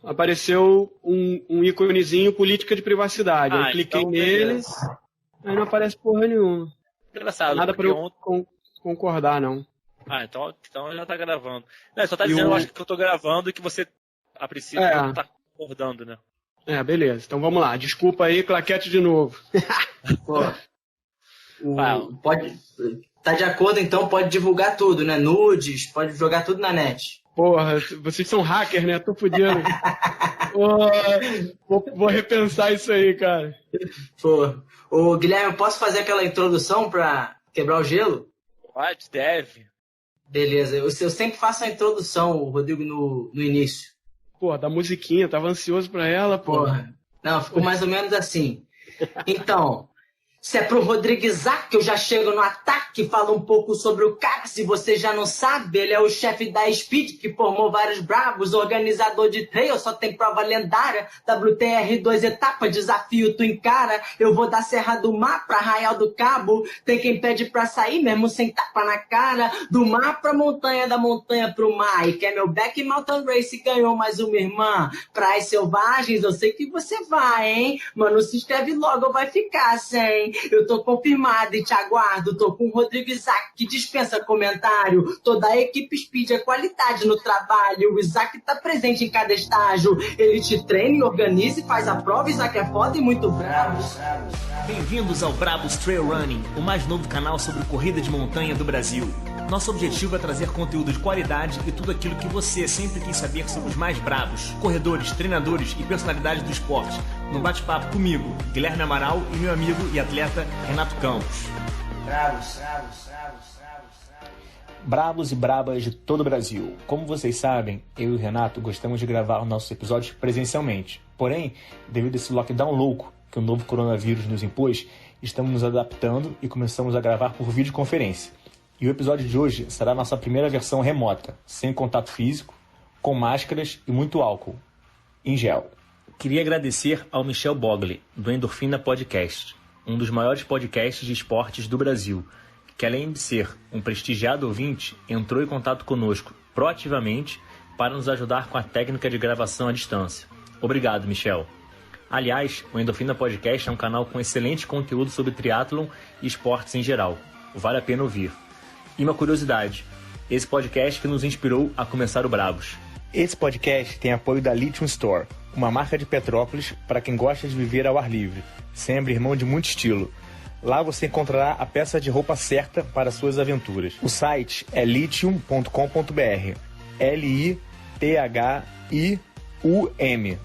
apareceu um íconezinho política de privacidade. Aí cliquei então, nele, aí não aparece porra nenhuma. Engraçado. Nada pra eu concordar, não. Então já tá gravando. Não, só tá dizendo, eu acho que eu tô gravando e que você, a princípio, não tá concordando, né? Beleza. Então vamos lá. Desculpa aí, claquete de novo. Tá de acordo, então pode divulgar tudo, né? Nudes, pode jogar tudo na net. Porra, vocês são hackers, né? Tô fudido. Vou repensar isso aí, cara. Ô, Guilherme, eu posso fazer aquela introdução pra quebrar o gelo? Pode, deve. Beleza, eu sempre faço a introdução, Rodrigo, no início. Porra, da musiquinha, tava ansioso pra ela, porra. Não, ficou mais ou menos assim. Então, se é pro Rodrigo Isaac, eu já chego no ataque, falo um pouco sobre o cara, se você já não sabe, ele é o chefe da Speed, que formou vários bravos, organizador de trail, só tem prova lendária, WTR 2 etapas, desafio tu encara, eu vou da Serra do Mar pra Arraial do Cabo, tem quem pede pra sair mesmo sem tapa na cara, do mar pra montanha, da montanha pro mar, e Camelback Mountain Race ganhou mais uma irmã, praias selvagens, eu sei que você vai, hein, mano, se inscreve logo ou vai ficar sem. Eu tô confirmado e te aguardo. Tô com o Rodrigo Isaac, que dispensa comentário. Toda a equipe Speed é qualidade no trabalho. O Isaac tá presente em cada estágio. Ele te treina e organiza e faz a prova. Isaac é foda e muito bravo. Bem-vindos ao Brabos Trail Running, o mais novo canal sobre corrida de montanha do Brasil. Nosso objetivo é trazer conteúdo de qualidade e tudo aquilo que você sempre quis saber sobre os mais bravos, corredores, treinadores e personalidades do esporte. No bate-papo comigo, Guilherme Amaral, e meu amigo e atleta Renato Campos. Bravos e brabas de todo o Brasil. Como vocês sabem, eu e o Renato gostamos de gravar nossos episódios presencialmente. Porém, devido a esse lockdown louco que o novo coronavírus nos impôs, estamos nos adaptando e começamos a gravar por videoconferência. E o episódio de hoje será a nossa primeira versão remota, sem contato físico, com máscaras e muito álcool em gel. Queria agradecer ao Michel Bogli, do Endorfina Podcast, um dos maiores podcasts de esportes do Brasil, que além de ser um prestigiado ouvinte, entrou em contato conosco proativamente para nos ajudar com a técnica de gravação à distância. Obrigado, Michel. Aliás, o Endorfina Podcast é um canal com excelente conteúdo sobre triatlon e esportes em geral. Vale a pena ouvir. E uma curiosidade, esse podcast que nos inspirou a começar o Brabos. Esse podcast tem apoio da Lithium Store, uma marca de Petrópolis para quem gosta de viver ao ar livre, sem abrir mão de muito estilo. Lá você encontrará a peça de roupa certa para suas aventuras. O site é lithium.com.br, L-I-T-H-I-U-M,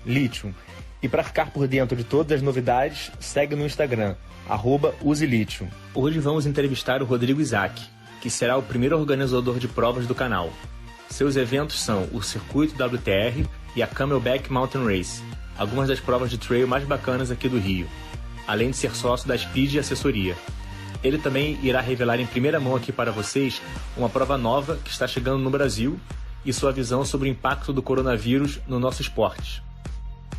Lithium. E para ficar por dentro de todas as novidades, segue no Instagram, @uselithium. Hoje vamos entrevistar o Rodrigo Isaac, que será o primeiro organizador de provas do canal. Seus eventos são o Circuito WTR e a Camelback Mountain Race, algumas das provas de trail mais bacanas aqui do Rio, além de ser sócio da Speed e assessoria. Ele também irá revelar em primeira mão aqui para vocês uma prova nova que está chegando no Brasil e sua visão sobre o impacto do coronavírus no nosso esporte.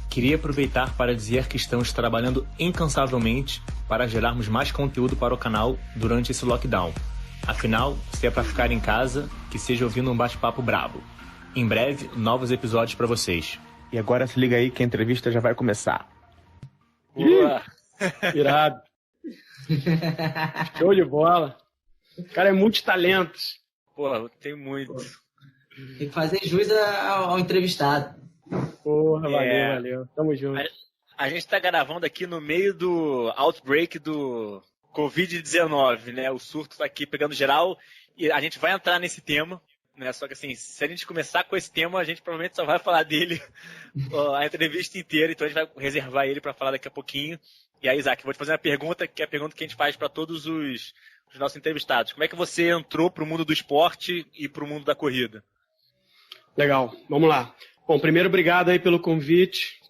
Queria aproveitar para dizer que estamos trabalhando incansavelmente para gerarmos mais conteúdo para o canal durante esse lockdown. Afinal, se é para ficar em casa, que seja ouvindo um bate-papo brabo. Em breve, novos episódios para vocês. E agora se liga aí que a entrevista já vai começar. Boa! Irado. Show de bola. O cara é multitalento. Porra, tem muito. Tem que fazer jus ao entrevistado. Porra, valeu. Tamo junto. A gente tá gravando aqui no meio do outbreak do Covid-19, né? O surto tá aqui pegando geral e a gente vai entrar nesse tema, né? Só que assim, se a gente começar com esse tema, a gente provavelmente só vai falar dele a entrevista inteira, então a gente vai reservar ele para falar daqui a pouquinho. E aí, Isaac, vou te fazer uma pergunta, que é a pergunta que a gente faz para todos os nossos entrevistados. Como é que você entrou pro mundo do esporte e pro mundo da corrida? Legal, vamos lá. Bom, primeiro, obrigado aí pelo convite,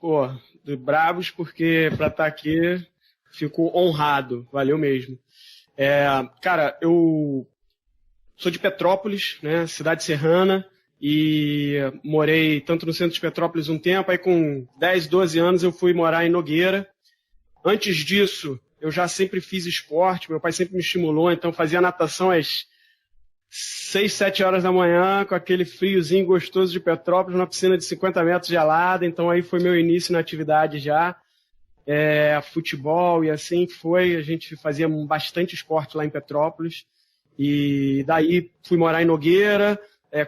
do Bravos, porque para estar aqui fico honrado, valeu mesmo. Cara, eu sou de Petrópolis, né, cidade serrana, e morei tanto no centro de Petrópolis um tempo, aí com 10, 12 anos eu fui morar em Nogueira. Antes disso, eu já sempre fiz esporte, meu pai sempre me estimulou, então fazia natação às 6, 7 horas da manhã, com aquele friozinho gostoso de Petrópolis, numa piscina de 50 metros gelada. Então aí foi meu início na atividade já. Futebol e assim foi. A gente fazia bastante esporte lá em Petrópolis. E daí fui morar em Nogueira,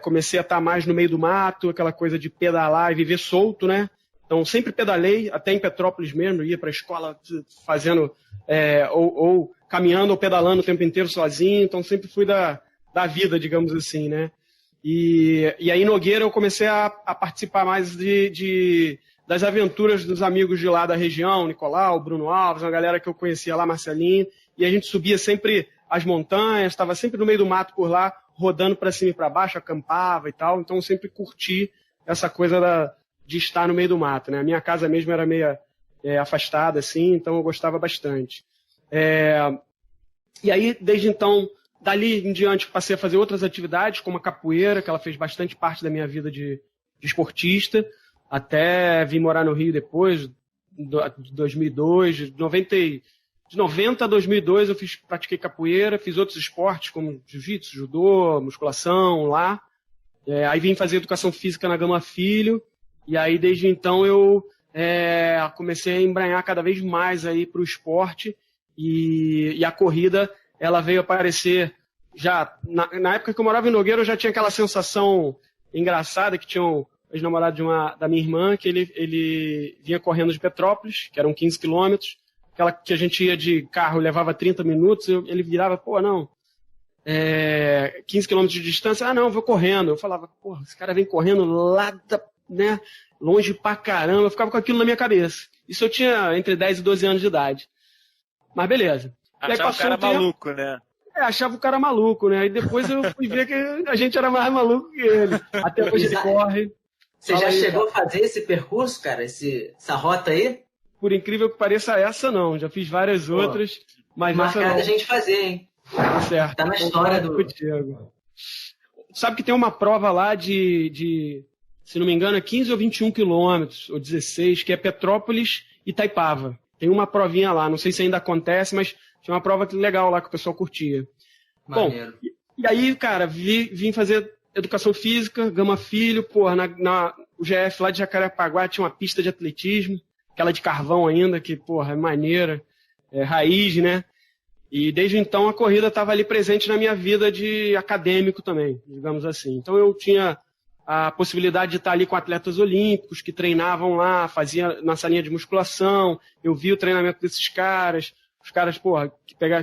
comecei a estar mais no meio do mato, aquela coisa de pedalar e viver solto, né? Então sempre pedalei, até em Petrópolis mesmo, ia para a escola fazendo, ou caminhando ou pedalando o tempo inteiro sozinho. Então sempre fui da vida, digamos assim, né? E aí em Nogueira eu comecei a participar mais das aventuras dos amigos de lá da região, Nicolau, Bruno Alves, uma galera que eu conhecia lá, Marcelinho, e a gente subia sempre as montanhas, estava sempre no meio do mato por lá, rodando para cima e para baixo, acampava e tal, então eu sempre curti essa coisa de estar no meio do mato, né? A minha casa mesmo era meio afastada, assim, então eu gostava bastante. E aí, desde então, dali em diante, passei a fazer outras atividades, como a capoeira, que ela fez bastante parte da minha vida de esportista, até vim morar no Rio depois, de 2002, de 90 a 2002 eu pratiquei capoeira, fiz outros esportes como jiu-jitsu, judô, musculação lá. Aí vim fazer educação física na Gama Filho, e aí desde então eu comecei a embranhar cada vez mais aí para o esporte, e a corrida ela veio aparecer já, na época que eu morava em Nogueira eu já tinha aquela sensação engraçada que tinha um ex-namorado da minha irmã, que ele vinha correndo de Petrópolis, que eram 15 quilômetros, aquela que a gente ia de carro levava 30 minutos, ele virava, 15 quilômetros de distância, não, vou correndo. Eu falava, esse cara vem correndo lá, né, longe pra caramba, eu ficava com aquilo na minha cabeça. Isso eu tinha entre 10 e 12 anos de idade. Mas beleza. Achava o cara maluco, né? Achava o cara maluco, né? E depois eu fui ver que a gente era mais maluco que ele. Até hoje ele corre. Você já chegou a fazer esse percurso, cara? Essa rota aí? Por incrível que pareça, essa não. Já fiz várias outras, mas essa não. Marcada a gente fazer, hein? Tá certo. Tá na história do... Sabe que tem uma prova lá de se não me engano, 15 ou 21 quilômetros, ou 16, que é Petrópolis e Itaipava. Tem uma provinha lá, não sei se ainda acontece, mas tinha uma prova legal lá que o pessoal curtia. Maneiro. Bom, e aí, cara, vim fazer educação física, Gama Filho, o GF lá de Jacarepaguá tinha uma pista de atletismo, aquela de carvão ainda, que, é maneira, raiz, né? E desde então a corrida estava ali presente na minha vida de acadêmico também, digamos assim. Então eu tinha a possibilidade de estar ali com atletas olímpicos que treinavam lá, fazia na salinha de musculação, eu vi o treinamento desses caras, os caras,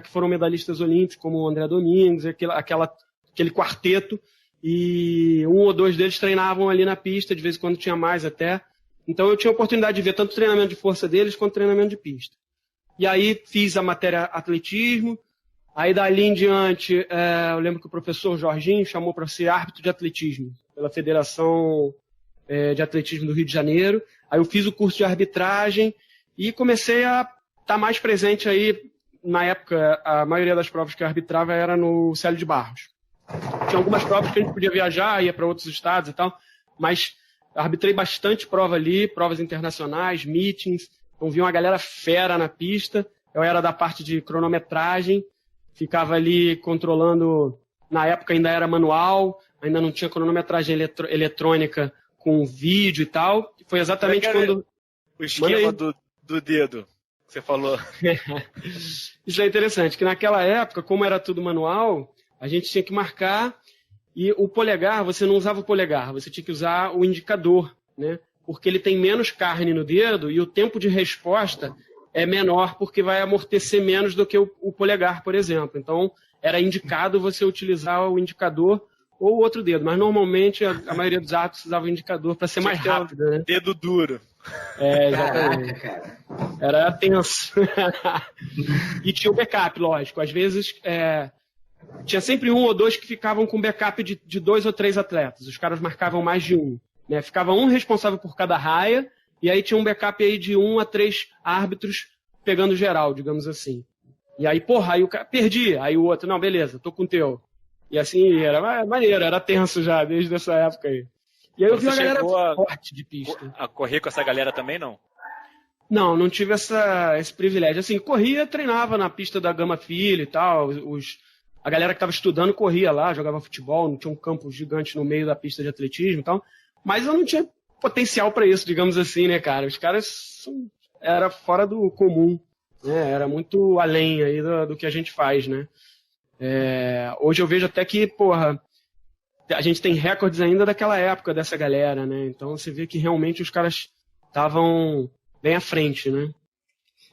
que foram medalhistas olímpicos, como o André Domingos, aquele quarteto, e um ou dois deles treinavam ali na pista, de vez em quando tinha mais até. Então eu tinha a oportunidade de ver tanto o treinamento de força deles quanto o treinamento de pista. E aí fiz a matéria atletismo, aí dali em diante, eu lembro que o professor Jorginho chamou para ser árbitro de atletismo, pela Federação de Atletismo do Rio de Janeiro. Aí eu fiz o curso de arbitragem e comecei a estar mais presente aí. Na época, a maioria das provas que eu arbitrava era no Célio de Barros. Tinha algumas provas que a gente podia viajar, ia para outros estados e tal, mas arbitrei bastante prova ali, provas internacionais, meetings. Então vi uma galera fera na pista. Eu era da parte de cronometragem, ficava ali controlando. Na época ainda era manual, ainda não tinha cronometragem eletrônica com vídeo e tal. Foi exatamente quando... O esquema do dedo que você falou. Isso é interessante, que naquela época, como era tudo manual, a gente tinha que marcar, e o polegar, você não usava o polegar, você tinha que usar o indicador, né? Porque ele tem menos carne no dedo e o tempo de resposta é menor porque vai amortecer menos do que o polegar, por exemplo. Então, era indicado você utilizar o indicador ou o outro dedo, mas normalmente a maioria dos árbitros usava o indicador para ser mais rápido, né? Dedo duro. Exatamente. Caraca, cara. Era tenso. E tinha o backup, lógico. Às vezes, tinha sempre um ou dois que ficavam com backup de 2 ou 3 atletas. Os caras marcavam mais de um. Né? Ficava um responsável por cada raia, e aí tinha um backup aí de 1 a 3 árbitros pegando geral, digamos assim. E aí, aí o cara perdia, aí o outro, não, beleza, tô com o teu. E assim, era maneiro, era tenso já, desde essa época aí. E aí eu vi uma galera forte de pista. A correr com essa galera também, não? Não tive esse privilégio. Assim, corria, treinava na pista da Gama Filho e tal, a galera que estava estudando corria lá, jogava futebol, não tinha um campo gigante no meio da pista de atletismo e tal, mas eu não tinha potencial para isso, digamos assim, né, cara? Os caras era fora do comum, né? Era muito além aí do que a gente faz, né? Hoje eu vejo até que, porra, a gente tem recordes ainda daquela época dessa galera, né? Então você vê que realmente os caras estavam bem à frente, né?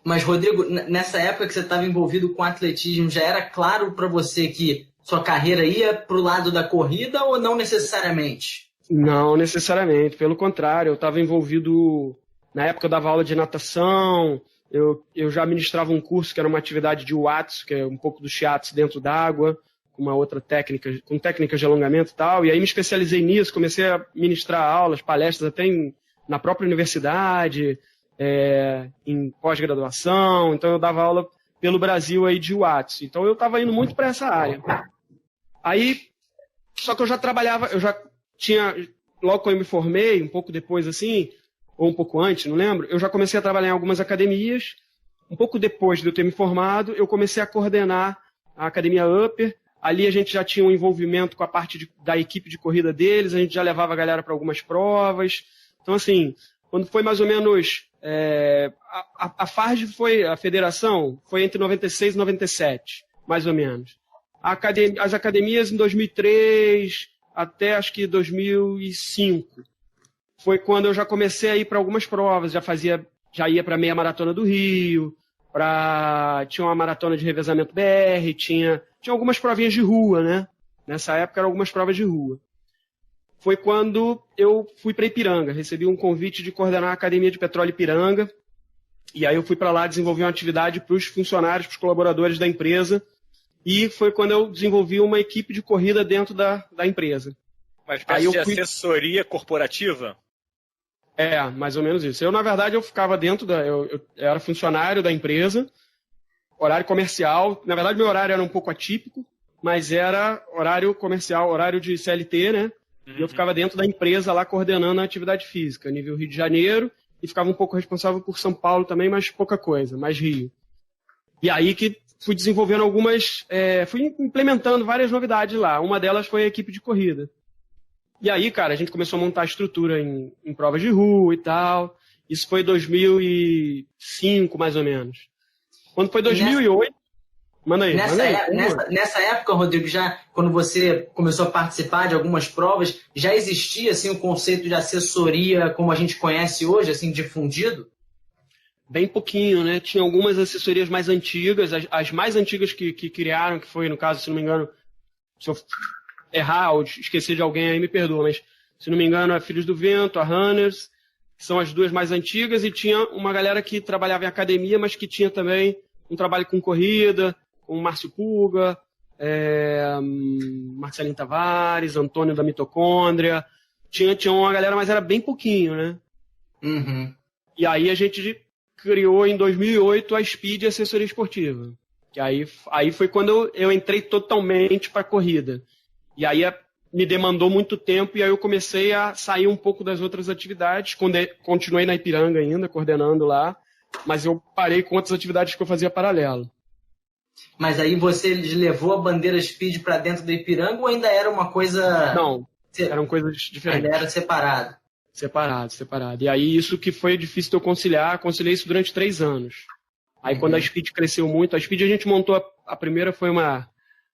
Mas, Rodrigo, nessa época que você estava envolvido com atletismo, já era claro para você que sua carreira ia para o lado da corrida ou não necessariamente? Não necessariamente, pelo contrário, eu estava envolvido, na época eu dava aula de natação, eu já ministrava um curso que era uma atividade de Watts, que é um pouco do shiatsu dentro d'água, com uma outra técnica, com técnicas de alongamento e tal, e aí me especializei nisso, comecei a ministrar aulas, palestras até na própria universidade, em pós-graduação, então eu dava aula pelo Brasil aí de Watts, então eu estava indo muito para essa área. Aí, só que eu já trabalhava, eu já tinha, logo quando eu me formei, um pouco depois assim, ou um pouco antes, não lembro, eu já comecei a trabalhar em algumas academias. Um pouco depois de eu ter me formado, eu comecei a coordenar a Academia Upper. Ali a gente já tinha um envolvimento com a parte da equipe de corrida deles, a gente já levava a galera para algumas provas. Então, assim, quando foi mais ou menos... a FARJ foi, a federação, foi entre 96 e 97, mais ou menos. As academias em 2003 até acho que 2005. Foi quando eu já comecei a ir para algumas provas, já ia para a meia maratona do Rio, tinha uma maratona de revezamento BR, tinha algumas provinhas de rua, né? Nessa época eram algumas provas de rua. Foi quando eu fui para Ipiranga, recebi um convite de coordenar a Academia de Petróleo Ipiranga, e aí eu fui para lá desenvolver uma atividade para os funcionários, para os colaboradores da empresa, e foi quando eu desenvolvi uma equipe de corrida dentro da empresa. Uma espécie de assessoria corporativa? Mais ou menos isso. Eu, na verdade, eu ficava dentro eu era funcionário da empresa, horário comercial. Na verdade, meu horário era um pouco atípico, mas era horário comercial, horário de CLT, né? Uhum. E eu ficava dentro da empresa lá coordenando a atividade física, nível Rio de Janeiro, e ficava um pouco responsável por São Paulo também, mas pouca coisa, mais Rio. E aí que fui desenvolvendo fui implementando várias novidades lá. Uma delas foi a equipe de corrida. E aí, cara, a gente começou a montar a estrutura em provas de rua e tal. Isso foi 2005, mais ou menos. Quando foi 2008... Manda aí. Nessa época, Rodrigo, já quando você começou a participar de algumas provas, já existia assim, o conceito de assessoria como a gente conhece hoje, assim, difundido? Bem pouquinho, né? Tinha algumas assessorias mais antigas, as mais antigas que criaram, que foi, no caso, se não me engano, se eu errar ou esquecer de alguém aí, me perdoa, mas se não me engano, a Filhos do Vento, a Runners, que são as duas mais antigas, e tinha uma galera que trabalhava em academia, mas que tinha também um trabalho com corrida, com o Márcio Puga, Marcelinho Tavares, Antônio da Mitocôndria, tinha uma galera, mas era bem pouquinho, né? Uhum. E aí a gente criou em 2008 a Speed Assessoria Esportiva, que aí foi quando eu entrei totalmente para a corrida. E aí me demandou muito tempo e aí eu comecei a sair um pouco das outras atividades. Continuei na Ipiranga ainda, coordenando lá, mas eu parei com outras atividades que eu fazia paralelo. Mas aí você levou a bandeira Speed para dentro da Ipiranga ou ainda era uma coisa... Não, eram coisas diferentes. Ainda era separado. Separado. E aí isso que foi difícil de eu conciliei isso durante 3 anos. Aí quando a Speed cresceu muito, a Speed a gente montou, a primeira foi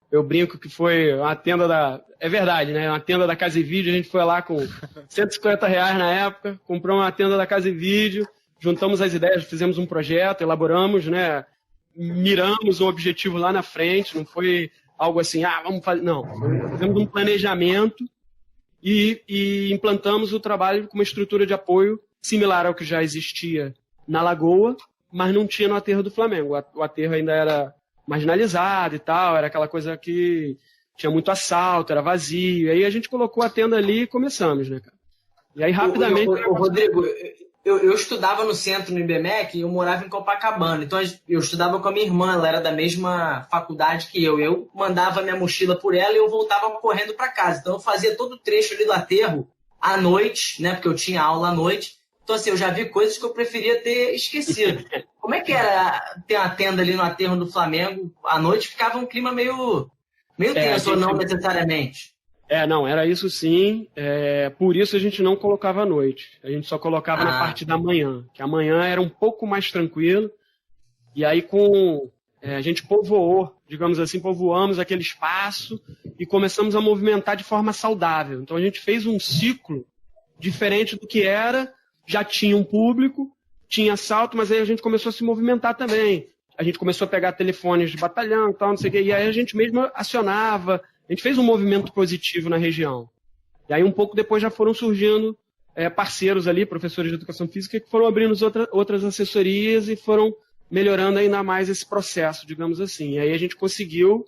eu brinco que foi uma tenda é verdade, né? Uma tenda da Casa e Vídeo, a gente foi lá com R$150 na época, comprou uma tenda da Casa e Vídeo, juntamos as ideias, fizemos um projeto, elaboramos, né? Miramos um objetivo lá na frente, não foi algo assim, vamos fazer. Não, fizemos um planejamento e implantamos o trabalho com uma estrutura de apoio similar ao que já existia na Lagoa, mas não tinha no aterro do Flamengo. O aterro ainda era marginalizado e tal, era aquela coisa que tinha muito assalto, era vazio. Aí a gente colocou a tenda ali e começamos, né, cara? E aí rapidamente... Rodrigo, eu estudava no centro, no IBMEC, e eu morava em Copacabana. Então eu estudava com a minha irmã, ela era da mesma faculdade que eu. Eu mandava minha mochila por ela e eu voltava correndo para casa. Então eu fazia todo o trecho ali do aterro à noite, né? Porque eu tinha aula à noite. Então assim, eu já vi coisas que eu preferia ter esquecido. Como é que era ter uma tenda ali no aterro do Flamengo? À noite ficava um clima meio Meio tenso ou não necessariamente? Não, era isso sim. Por isso a gente não colocava à noite. A gente só colocava na parte da manhã, que a manhã era um pouco mais tranquilo. E aí a gente povoamos aquele espaço e começamos a movimentar de forma saudável. Então a gente fez um ciclo diferente do que era, já tinha um público, tinha assalto, mas aí a gente começou a se movimentar também. A gente começou a pegar telefones de batalhão e tal, não sei o quê, e aí a gente mesmo acionava. A gente fez um movimento positivo na região. E aí, um pouco depois, já foram surgindo parceiros ali, professores de educação física, que foram abrindo outras assessorias e foram melhorando ainda mais esse processo, digamos assim. E aí a gente conseguiu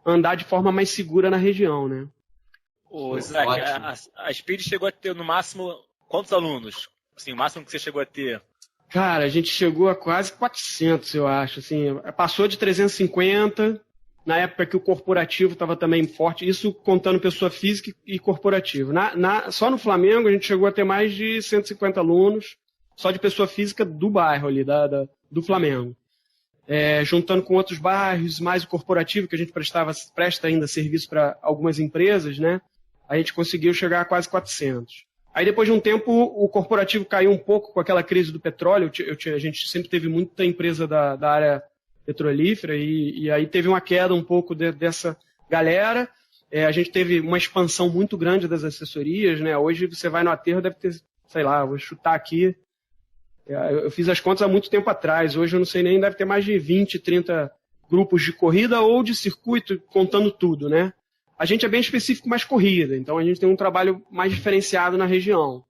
andar de forma mais segura na região, né? Ô, Isaac, a Speed chegou a ter, no máximo, quantos alunos? Assim, o máximo que você chegou a ter? Cara, a gente chegou a quase 400, eu acho. Assim, passou de 350... na época que o corporativo estava também forte, isso contando pessoa física e corporativo. Só no Flamengo a gente chegou a ter mais de 150 alunos, só de pessoa física do bairro ali, do Flamengo. Juntando com outros bairros, mais o corporativo, que a gente presta ainda serviço para algumas empresas, né? A gente conseguiu chegar a quase 400. Aí depois de um tempo o corporativo caiu um pouco com aquela crise do petróleo, a gente sempre teve muita empresa da área petrolífera, e aí teve uma queda um pouco dessa galera. A gente teve uma expansão muito grande das assessorias, né? Hoje você vai no aterro, deve ter, sei lá, vou chutar aqui, eu fiz as contas há muito tempo atrás, hoje eu não sei nem, deve ter mais de 20, 30 grupos de corrida ou de circuito, contando tudo, né? A gente é bem específico, mais corrida, então a gente tem um trabalho mais diferenciado na região.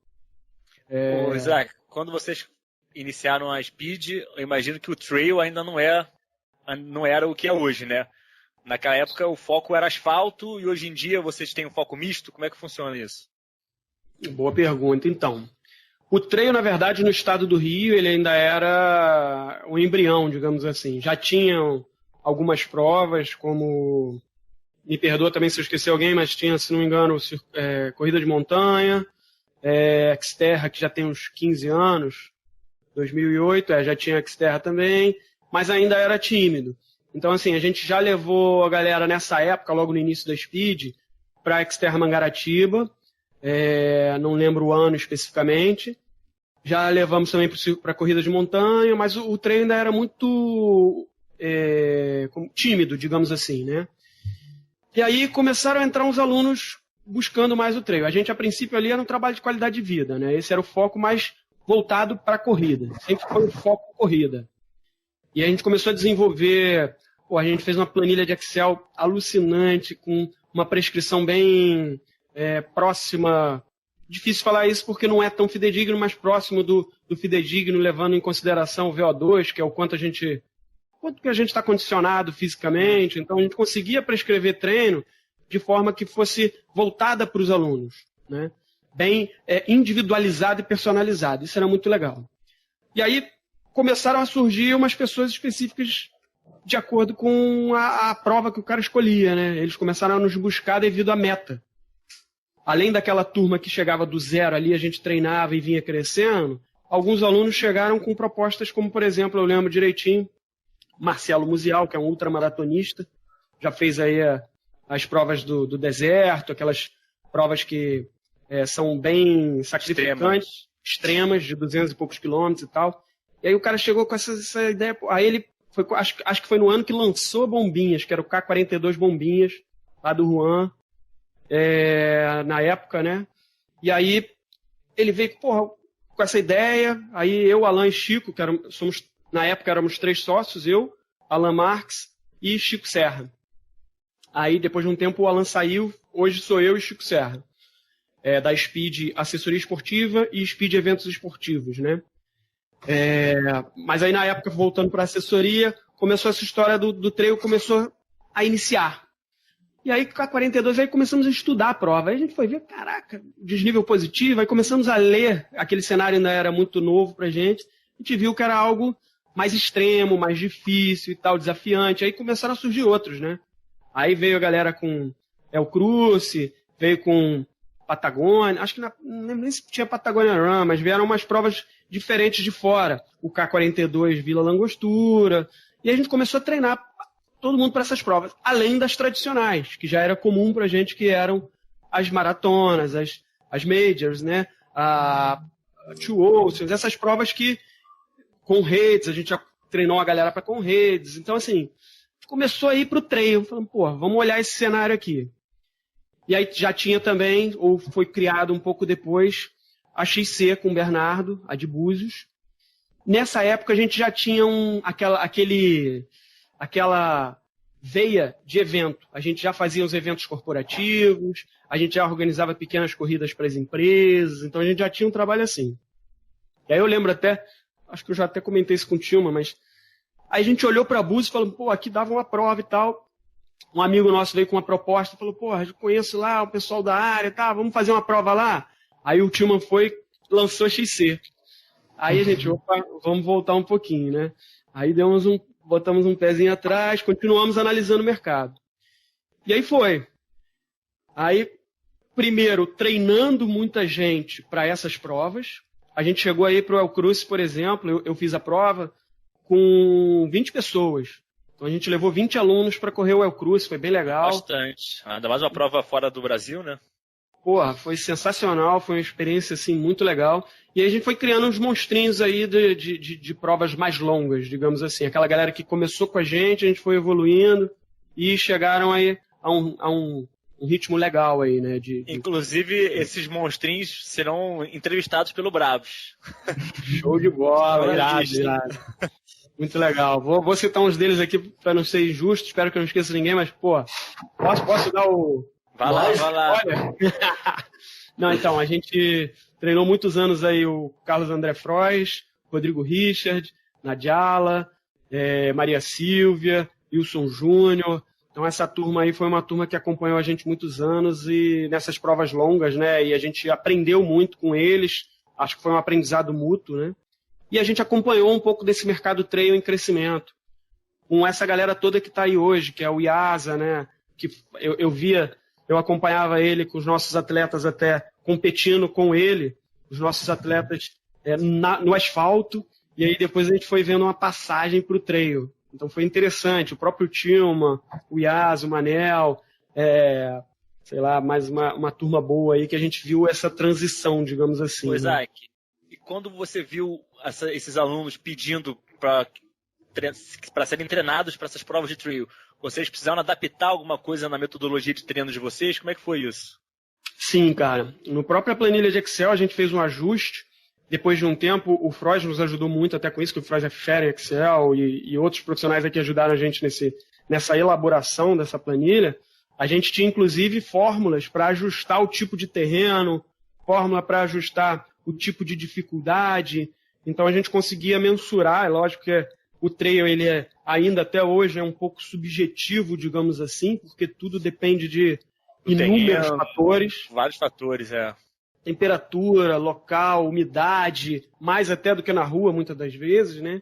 Ô, Isaac, quando vocês iniciaram a Speed, eu imagino que o trail ainda não era o que é hoje, né? Naquela época o foco era asfalto e hoje em dia vocês têm um foco misto? Como é que funciona isso? Boa pergunta. Então, o trail, na verdade, no estado do Rio, ele ainda era um embrião, digamos assim. Já tinham algumas provas, como, me perdoa também se eu esqueci alguém, mas tinha, se não me engano, corrida de montanha, Xterra, que já tem uns 15 anos, 2008, já tinha Xterra também, mas ainda era tímido. Então, assim, a gente já levou a galera nessa época, logo no início da Speed, para a Xterra Mangaratiba, não lembro o ano especificamente. Já levamos também para corrida de montanha, mas o treino ainda era muito tímido, digamos assim, né? E aí começaram a entrar uns alunos buscando mais o treino. A gente, a princípio, ali era um trabalho de qualidade de vida, né? Esse era o foco mais voltado para a corrida. Sempre foi o foco corrida. E a gente começou a desenvolver... a gente fez uma planilha de Excel alucinante, com uma prescrição bem próxima. Difícil falar isso porque não é tão fidedigno, mas próximo do fidedigno, levando em consideração o VO2, que é o quanto que a gente está condicionado fisicamente. Então a gente conseguia prescrever treino de forma que fosse voltada para os alunos, né? Bem individualizado e personalizado. Isso era muito legal. E aí começaram a surgir umas pessoas específicas de acordo com a prova que o cara escolhia, né? Eles começaram a nos buscar devido à meta. Além daquela turma que chegava do zero ali, a gente treinava e vinha crescendo, alguns alunos chegaram com propostas como, por exemplo, eu lembro direitinho, Marcelo Musial, que é um ultramaratonista, já fez aí as provas do deserto, aquelas provas que são bem sacrificantes, extremas, de 200 e poucos quilômetros e tal. E aí o cara chegou com essa ideia, aí ele acho que foi no ano que lançou Bombinhas, que era o K42 Bombinhas, lá do Juan, na época, né? E aí ele veio com essa ideia, aí eu, Alan e Chico, que na época éramos 3 sócios, eu, Alan Marques e Chico Serra. Aí depois de um tempo o Alan saiu, hoje sou eu e Chico Serra, da Speed Assessoria Esportiva e Speed Eventos Esportivos, né? Mas aí na época, voltando para a assessoria, começou essa história do trail, começou a iniciar. E aí com a 42 aí começamos a estudar a prova. Aí a gente foi ver, caraca, desnível positivo, aí começamos a ler, aquele cenário ainda era muito novo pra gente, a gente viu que era algo mais extremo, mais difícil e tal, desafiante. Aí começaram a surgir outros, né? Aí veio a galera com El Cruce, veio com Patagônia, acho que não lembro nem se tinha Patagônia Run, mas vieram umas provas diferentes de fora. O K42 Vila Langostura. E a gente começou a treinar todo mundo para essas provas, além das tradicionais, que já era comum para a gente, que eram as maratonas, as majors, né? A Two Oceans, essas provas que com redes, a gente já treinou a galera para com redes. Então, assim, começou a ir para o trail, falando, pô, vamos olhar esse cenário aqui. E aí já tinha também, ou foi criado um pouco depois, a XC com o Bernardo, a de Búzios. Nessa época a gente já tinha aquela veia de evento. A gente já fazia os eventos corporativos, a gente já organizava pequenas corridas para as empresas, então a gente já tinha um trabalho assim. E aí eu lembro até, acho que eu já até comentei isso com o Tilma, mas aí a gente olhou para Búzios e falou, pô, aqui dava uma prova e tal. Um amigo nosso veio com uma proposta, falou, pô, eu conheço lá o pessoal da área, tá, vamos fazer uma prova lá? Aí o Tilma lançou a XC. Aí a gente, opa, vamos voltar um pouquinho, né? Aí botamos um pezinho atrás, continuamos analisando o mercado. E aí foi. Aí, primeiro, treinando muita gente para essas provas. A gente chegou aí para o El Cruce, por exemplo, eu fiz a prova com 20 pessoas. Então a gente levou 20 alunos para correr o El Cruce, foi bem legal. Bastante. Ainda mais uma prova fora do Brasil, né? Porra, foi sensacional, foi uma experiência assim, muito legal. E aí a gente foi criando uns monstrinhos aí de provas mais longas, digamos assim. Aquela galera que começou com a gente foi evoluindo e chegaram aí a um ritmo legal aí, né? Inclusive, esses monstrinhos serão entrevistados pelo Bravos. Show de bola, irado. Muito legal. Vou citar uns deles aqui para não ser injusto, espero que eu não esqueça ninguém, mas, pô, posso dar o... Vai lá. Olha. Não, então, a gente treinou muitos anos aí o Carlos André Frois, Rodrigo Richard, Nadiala, Maria Silvia, Wilson Júnior. Então essa turma aí foi uma turma que acompanhou a gente muitos anos e nessas provas longas, né? E a gente aprendeu muito com eles. Acho que foi um aprendizado mútuo, né? E a gente acompanhou um pouco desse mercado trail em crescimento. Com essa galera toda que está aí hoje, que é o IASA, né? Que eu acompanhava ele com os nossos atletas até competindo com ele, os nossos atletas no asfalto, e aí depois a gente foi vendo uma passagem para o trail. Então foi interessante, o próprio Tilma, o Iaz, o Manel, sei lá, mais uma turma boa aí que a gente viu essa transição, digamos assim. Pois né? E quando você viu esses alunos pedindo para serem treinados para essas provas de trail, vocês precisaram adaptar alguma coisa na metodologia de treino de vocês? Como é que foi isso? Sim, cara. No própria planilha de Excel a gente fez um ajuste. Depois de um tempo, o Frois nos ajudou muito até com isso, que o Frois é fera em Excel e outros profissionais aqui ajudaram a gente nessa elaboração dessa planilha. A gente tinha, inclusive, fórmulas para ajustar o tipo de terreno, fórmula para ajustar o tipo de dificuldade. Então a gente conseguia mensurar, é lógico que o trail, ele ainda até hoje é um pouco subjetivo, digamos assim, porque tudo depende de inúmeros fatores. Vários fatores, Temperatura, local, umidade, mais até do que na rua, muitas das vezes, né?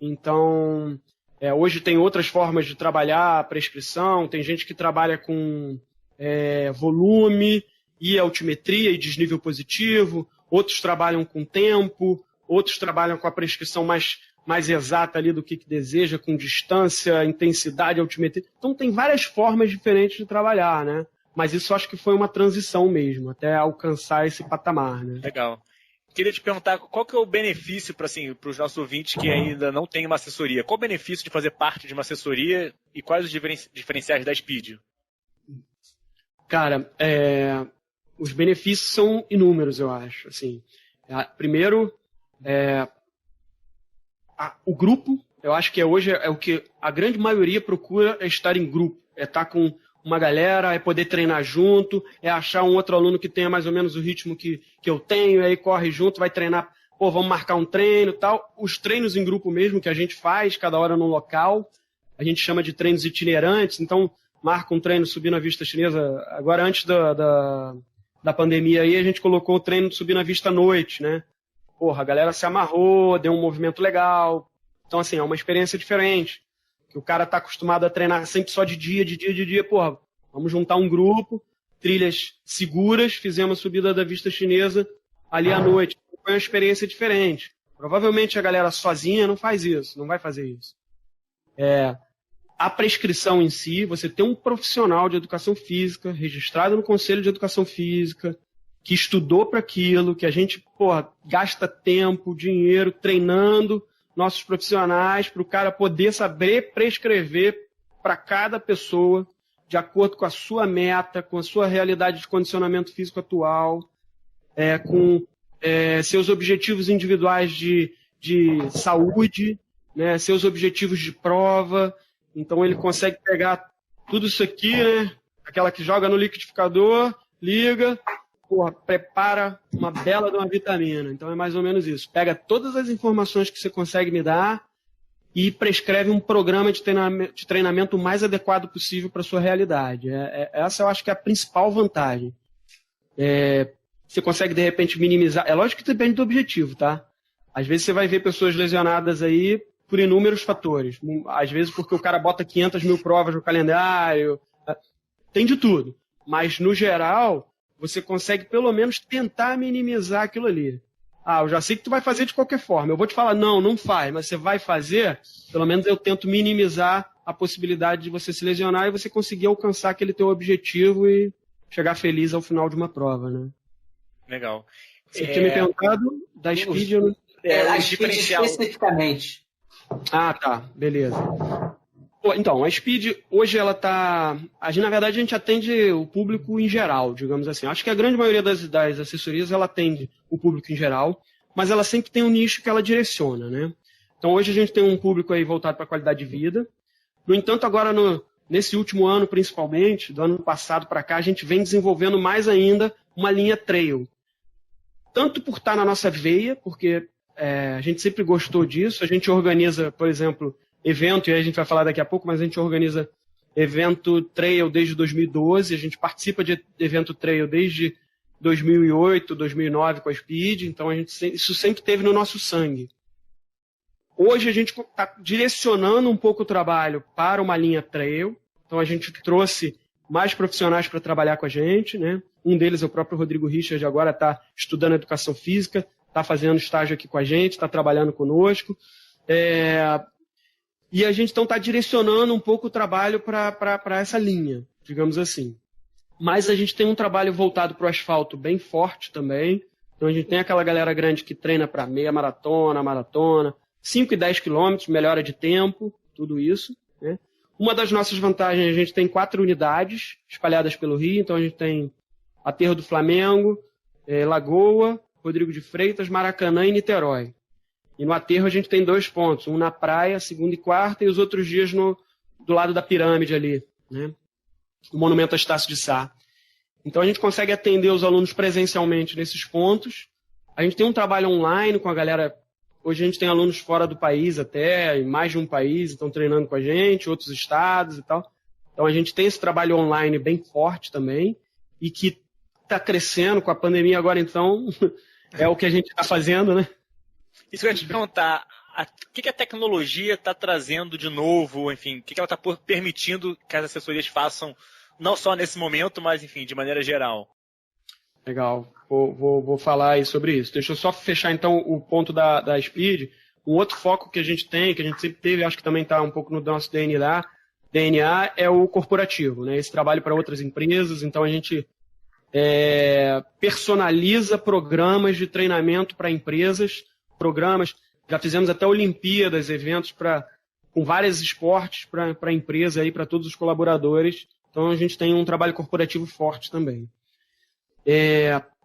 Então, hoje tem outras formas de trabalhar a prescrição, tem gente que trabalha com volume e altimetria e desnível positivo, outros trabalham com tempo, outros trabalham com a prescrição mais exata ali do que deseja, com distância, intensidade, altimetria. Então tem várias formas diferentes de trabalhar, né? Mas isso acho que foi uma transição mesmo, até alcançar esse patamar, né? Legal. Queria te perguntar, qual que é o benefício para os nossos ouvintes que ainda não têm uma assessoria? Qual o benefício de fazer parte de uma assessoria e quais os diferenciais da Speed? Cara, os benefícios são inúmeros, eu acho. Assim, primeiro, o grupo, eu acho que hoje é o que a grande maioria procura, é estar em grupo, é estar com uma galera, é poder treinar junto, é achar um outro aluno que tenha mais ou menos o ritmo que eu tenho, aí corre junto, vai treinar, vamos marcar um treino e tal. Os treinos em grupo mesmo que a gente faz, cada hora num local, a gente chama de treinos itinerantes, então marca um treino subir na Vista Chinesa. Agora, antes da pandemia aí, a gente colocou o treino de subir na Vista à noite, né? A galera se amarrou, deu um movimento legal. Então, assim, é uma experiência diferente. Que o cara tá acostumado a treinar sempre só de dia, vamos juntar um grupo, trilhas seguras, fizemos a subida da Vista Chinesa ali à noite. Foi uma experiência diferente. Provavelmente a galera sozinha não faz isso, não vai fazer isso. a prescrição em si, você ter um profissional de educação física, registrado no Conselho de Educação Física, que estudou para aquilo, que a gente gasta tempo, dinheiro, treinando nossos profissionais para o cara poder saber prescrever para cada pessoa, de acordo com a sua meta, com a sua realidade de condicionamento físico atual, com seus objetivos individuais de saúde, né, seus objetivos de prova. Então ele consegue pegar tudo isso aqui, né, aquela que joga no liquidificador, liga, prepara uma bela de uma vitamina. Então é mais ou menos isso. Pega todas as informações que você consegue me dar e prescreve um programa de treinamento o mais adequado possível para a sua realidade. Essa eu acho que é a principal vantagem. Você consegue, de repente, minimizar. É lógico que depende do objetivo, tá? Às vezes você vai ver pessoas lesionadas aí por inúmeros fatores. Às vezes porque o cara bota 500 mil provas no calendário. Tem de tudo. Mas, no geral, você consegue, pelo menos, tentar minimizar aquilo ali. Eu já sei que tu vai fazer de qualquer forma. Eu vou te falar, não faz, mas você vai fazer, pelo menos eu tento minimizar a possibilidade de você se lesionar e você conseguir alcançar aquele teu objetivo e chegar feliz ao final de uma prova, né? Legal. Você tinha me perguntado da Speed? A Speed especificamente. Tá. Beleza. Então, a Speed, hoje ela tá... Na verdade, a gente atende o público em geral, digamos assim. Acho que a grande maioria das assessorias, ela atende o público em geral, mas ela sempre tem um nicho que ela direciona, né? Então, hoje a gente tem um público aí voltado para a qualidade de vida. No entanto, agora, nesse último ano, principalmente, do ano passado para cá, a gente vem desenvolvendo mais ainda uma linha trail. Tanto por estar na nossa veia, porque a gente sempre gostou disso. A gente organiza, por exemplo, evento, e aí a gente vai falar daqui a pouco, mas a gente organiza evento trail desde 2012, a gente participa de evento trail desde 2008, 2009 com a Speed, então isso sempre teve no nosso sangue. Hoje a gente está direcionando um pouco o trabalho para uma linha trail, então a gente trouxe mais profissionais para trabalhar com a gente, né? Um deles é o próprio Rodrigo Richard, agora está estudando educação física, está fazendo estágio aqui com a gente, está trabalhando conosco. E a gente então está direcionando um pouco o trabalho para essa linha, digamos assim. Mas a gente tem um trabalho voltado para o asfalto bem forte também. Então a gente tem aquela galera grande que treina para meia maratona, 5 e 10 quilômetros, melhora de tempo, tudo isso, né? Uma das nossas vantagens, a gente tem 4 unidades espalhadas pelo Rio. Então a gente tem Aterro do Flamengo, Lagoa, Rodrigo de Freitas, Maracanã e Niterói. E no Aterro a gente tem 2 pontos, um na praia, segunda e quarta, e os outros dias do lado da pirâmide ali, né? O Monumento a Estácio de Sá. Então a gente consegue atender os alunos presencialmente nesses pontos. A gente tem um trabalho online com a galera. Hoje a gente tem alunos fora do país até, em mais de um país, estão treinando com a gente, outros estados e tal. Então a gente tem esse trabalho online bem forte também, e que está crescendo com a pandemia agora, então é o que a gente está fazendo, né? Isso que eu ia te perguntar, o que a tecnologia está trazendo de novo, enfim, o que ela está permitindo que as assessorias façam, não só nesse momento, mas, enfim, de maneira geral? Legal, vou falar aí sobre isso. Deixa eu só fechar, então, o ponto da Speed. Um outro foco que a gente tem, que a gente sempre teve, acho que também está um pouco no nosso DNA, é o corporativo, né? Esse trabalho para outras empresas, então a gente personaliza programas de treinamento para empresas, já fizemos até Olimpíadas, eventos com vários esportes para a empresa, para todos os colaboradores. Então a gente tem um trabalho corporativo forte também.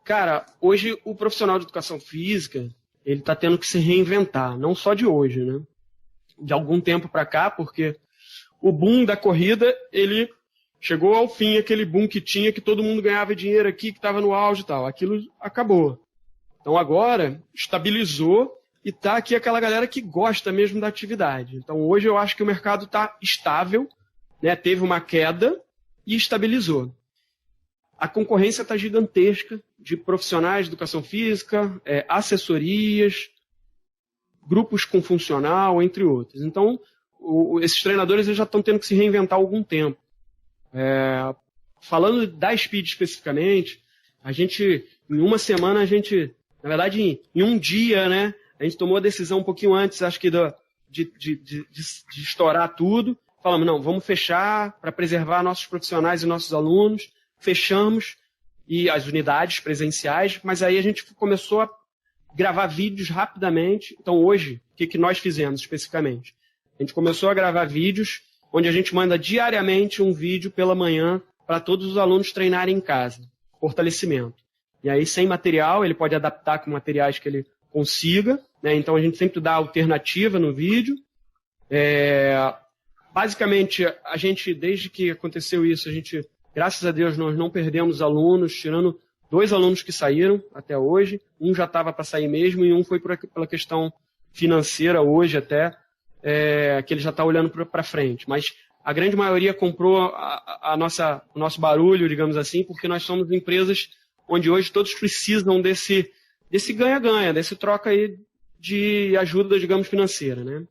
Cara, hoje o profissional de educação física, ele está tendo que se reinventar, não só de hoje, né? De algum tempo para cá, porque o boom da corrida, ele chegou ao fim, aquele boom que tinha, que todo mundo ganhava dinheiro aqui, que estava no auge e tal. Aquilo acabou. Então agora estabilizou e está aqui aquela galera que gosta mesmo da atividade. Então hoje eu acho que o mercado está estável, né? Teve uma queda e estabilizou. A concorrência está gigantesca de profissionais de educação física, assessorias, grupos com funcional, entre outros. Então esses treinadores eles já estão tendo que se reinventar há algum tempo. Falando da Speed especificamente, em uma semana, na verdade, em um dia, né, a gente tomou a decisão um pouquinho antes, acho que de estourar tudo, falamos, não, vamos fechar para preservar nossos profissionais e nossos alunos. Fechamos e as unidades presenciais, mas aí a gente começou a gravar vídeos rapidamente. Então hoje, o que nós fizemos especificamente? A gente começou a gravar vídeos onde a gente manda diariamente um vídeo pela manhã para todos os alunos treinarem em casa, fortalecimento. E aí, sem material, ele pode adaptar com materiais que ele consiga, né? Então a gente sempre dá alternativa no vídeo. Basicamente, a gente, desde que aconteceu isso, a gente, graças a Deus, nós não perdemos alunos, tirando 2 alunos que saíram até hoje. Um já estava para sair mesmo e um foi pela questão financeira hoje até, que ele já está olhando para frente. Mas a grande maioria comprou o nosso barulho, digamos assim, porque nós somos empresas onde hoje todos precisam desse ganha-ganha, desse troca aí de ajuda, digamos, financeira, né?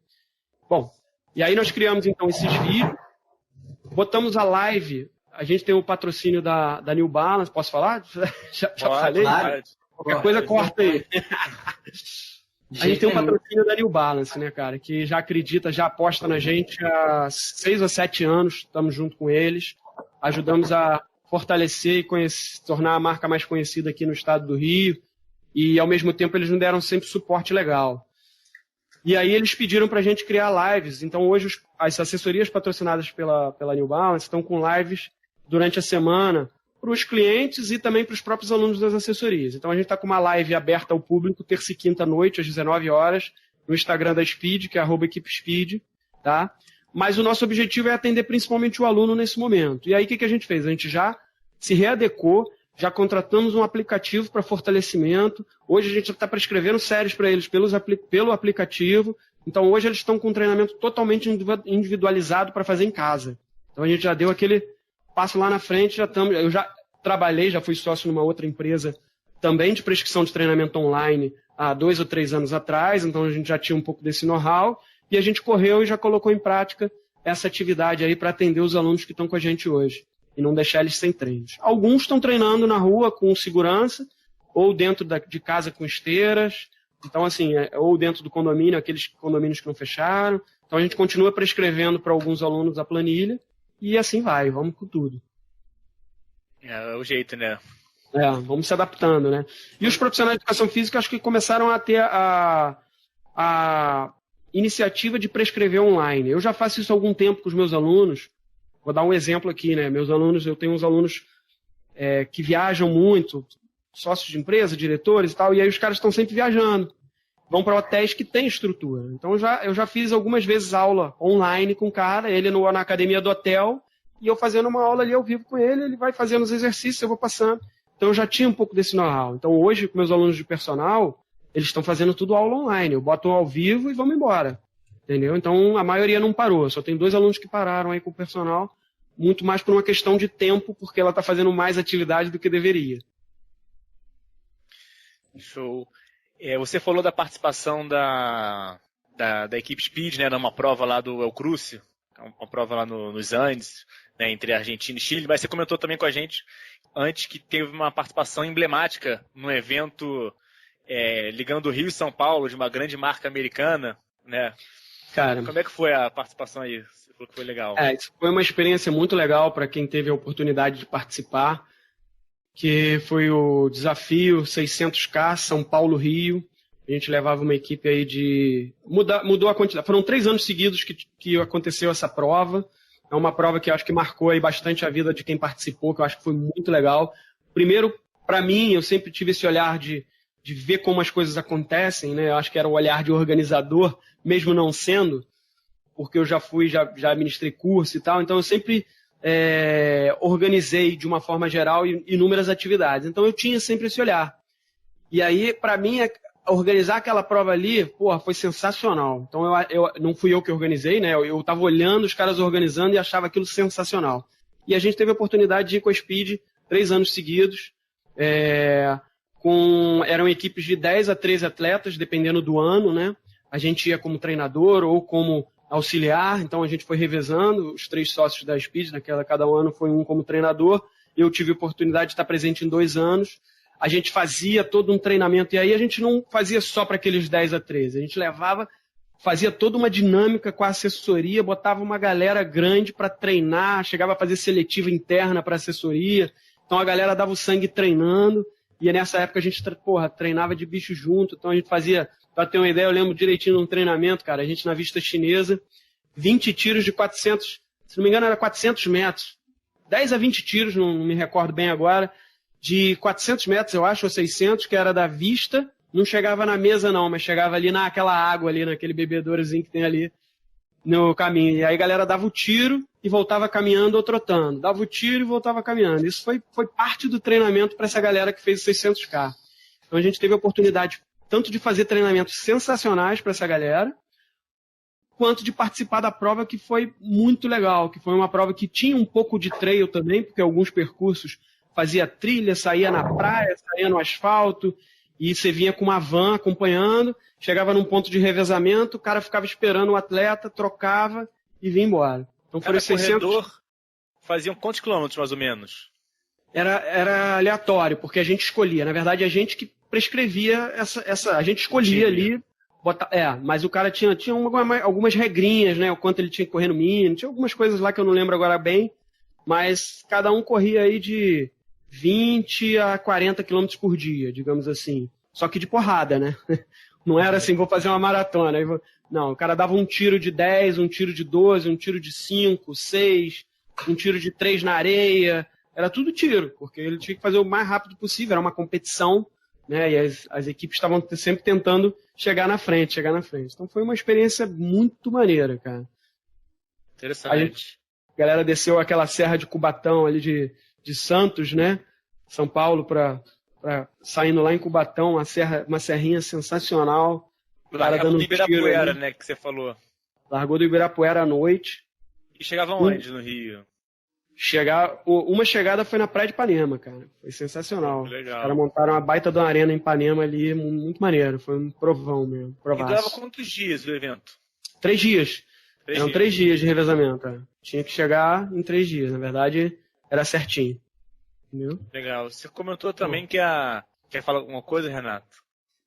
Bom, e aí nós criamos então esses vídeos, botamos a live, a gente tem o patrocínio da New Balance, posso falar? Já falei? Claro. Qualquer coisa corta aí. A gente tem um patrocínio da New Balance, né, cara, que já acredita, já aposta na gente há 6 ou 7 anos, estamos junto com eles, ajudamos a fortalecer e tornar a marca mais conhecida aqui no estado do Rio, e ao mesmo tempo eles nos deram sempre suporte legal. E aí eles pediram para a gente criar lives, então hoje as assessorias patrocinadas pela New Balance estão com lives durante a semana para os clientes e também para os próprios alunos das assessorias. Então a gente está com uma live aberta ao público, terça e quinta noite, às 19 horas, no Instagram da Speed, que é @equipespeed, tá? Mas o nosso objetivo é atender principalmente o aluno nesse momento. E aí o que a gente fez? A gente já se readequou, já contratamos um aplicativo para fortalecimento. Hoje a gente está prescrevendo séries para eles pelo aplicativo. Então hoje eles estão com um treinamento totalmente individualizado para fazer em casa. Então a gente já deu aquele passo lá na frente, eu já trabalhei, já fui sócio numa outra empresa também de prescrição de treinamento online há 2 ou 3 anos atrás, então a gente já tinha um pouco desse know-how e a gente correu e já colocou em prática essa atividade aí para atender os alunos que estão com a gente hoje e não deixar eles sem treinos. Alguns estão treinando na rua com segurança ou dentro de casa com esteiras, então assim, ou dentro do condomínio, aqueles condomínios que não fecharam. Então a gente continua prescrevendo para alguns alunos a planilha. E assim vai, vamos com tudo. É o jeito, né? Vamos se adaptando, né? E os profissionais de educação física acho que começaram a ter a iniciativa de prescrever online. Eu já faço isso há algum tempo com os meus alunos. Vou dar um exemplo aqui, né? Meus alunos, eu tenho uns alunos que viajam muito, sócios de empresa, diretores e tal, e aí os caras estão sempre viajando. Vão para hotéis que têm estrutura. Então eu já fiz algumas vezes aula online com o cara, ele na academia do hotel, e eu fazendo uma aula ali ao vivo com ele, ele vai fazendo os exercícios, eu vou passando. Então eu já tinha um pouco desse know-how. Então hoje, com meus alunos de personal, eles estão fazendo tudo aula online. Eu boto ao vivo e vamos embora. Entendeu? Então a maioria não parou. Só tem 2 alunos que pararam aí com o personal, muito mais por uma questão de tempo, porque ela está fazendo mais atividade do que deveria. Show. Você falou da participação da equipe Speed, né, numa prova lá do El Cruce, uma prova lá nos Andes, né, entre Argentina e Chile, mas você comentou também com a gente antes que teve uma participação emblemática num evento ligando o Rio e São Paulo, de uma grande marca americana, né? Cara, como é que foi a participação aí? Você falou que foi legal. Isso foi uma experiência muito legal para quem teve a oportunidade de participar, que foi o desafio 600K São Paulo-Rio. A gente levava uma equipe aí de... Mudou a quantidade. Foram 3 anos seguidos que aconteceu essa prova. É uma prova que eu acho que marcou aí bastante a vida de quem participou, que eu acho que foi muito legal. Primeiro, para mim, eu sempre tive esse olhar de ver como as coisas acontecem, né? Eu acho que era o olhar de organizador, mesmo não sendo, porque eu já ministrei curso e tal, então eu sempre... organizei de uma forma geral inúmeras atividades. Então eu tinha sempre esse olhar. E aí, para mim, organizar aquela prova ali, foi sensacional. Então não fui eu que organizei, né? Eu estava olhando os caras organizando e achava aquilo sensacional. E a gente teve a oportunidade de ir com a Speed 3 anos seguidos. Eram equipes de 10 a 13 atletas, dependendo do ano, né? A gente ia como treinador ou como auxiliar, então a gente foi revezando, os 3 sócios da Speed, cada ano foi um como treinador, eu tive a oportunidade de estar presente em 2 anos, a gente fazia todo um treinamento, e aí a gente não fazia só para aqueles 10 a 13, a gente levava fazia toda uma dinâmica com a assessoria, botava uma galera grande para treinar, chegava a fazer seletiva interna para assessoria, então a galera dava o sangue treinando, e nessa época a gente, treinava de bicho junto, então a gente fazia, para ter uma ideia, eu lembro direitinho de um treinamento, cara, a gente na vista chinesa, 20 tiros de 400, se não me engano era 400 metros, 10 a 20 tiros, não me recordo bem agora, de 400 metros, eu acho, ou 600, que era da vista, não chegava na mesa não, mas chegava ali naquela água ali, naquele bebedourozinho que tem ali no caminho. E aí a galera dava o tiro e voltava caminhando ou trotando. Dava o tiro e voltava caminhando. Isso foi parte do treinamento para essa galera que fez o 600K. Então a gente teve a oportunidade tanto de fazer treinamentos sensacionais para essa galera, quanto de participar da prova, que foi muito legal, que foi uma prova que tinha um pouco de trail também, porque alguns percursos fazia trilha, saía na praia, saía no asfalto, e você vinha com uma van acompanhando, chegava num ponto de revezamento, o cara ficava esperando o atleta, trocava e vinha embora. Então foram 600... corredor faziam quantos quilômetros, mais ou menos? Era aleatório, porque a gente escolhia. Na verdade, a gente que prescrevia a gente escolhia ali, mas o cara tinha algumas regrinhas, né? O quanto ele tinha que correr no mínimo, tinha algumas coisas lá que eu não lembro agora bem, mas cada um corria aí de 20 a 40 km por dia, digamos assim. Só que de porrada, né? Não era assim, vou fazer uma maratona. Não, o cara dava um tiro de 10, um tiro de 12, um tiro de 5, 6, um tiro de 3 na areia. Era tudo tiro, porque ele tinha que fazer o mais rápido possível. Era uma competição, né? E as equipes estavam sempre tentando chegar na frente. Então foi uma experiência muito maneira, cara. Interessante. A galera desceu aquela serra de Cubatão ali de Santos, né? São Paulo, saindo lá em Cubatão, uma serrinha sensacional. Largou do Ibirapuera, né, que você falou. Largou do Ibirapuera à noite. E chegava onde no Rio? Uma chegada foi na Praia de Ipanema, cara. Foi sensacional. Legal. Os caras montaram uma baita de uma arena em Ipanema ali, muito maneiro. Foi um provão mesmo. E durava quantos dias o evento? 3 dias. Eram 3 dias de revezamento. Cara. Tinha que chegar em 3 dias. Na verdade, era certinho. Entendeu? Legal. Você comentou também que Quer falar alguma coisa, Renato?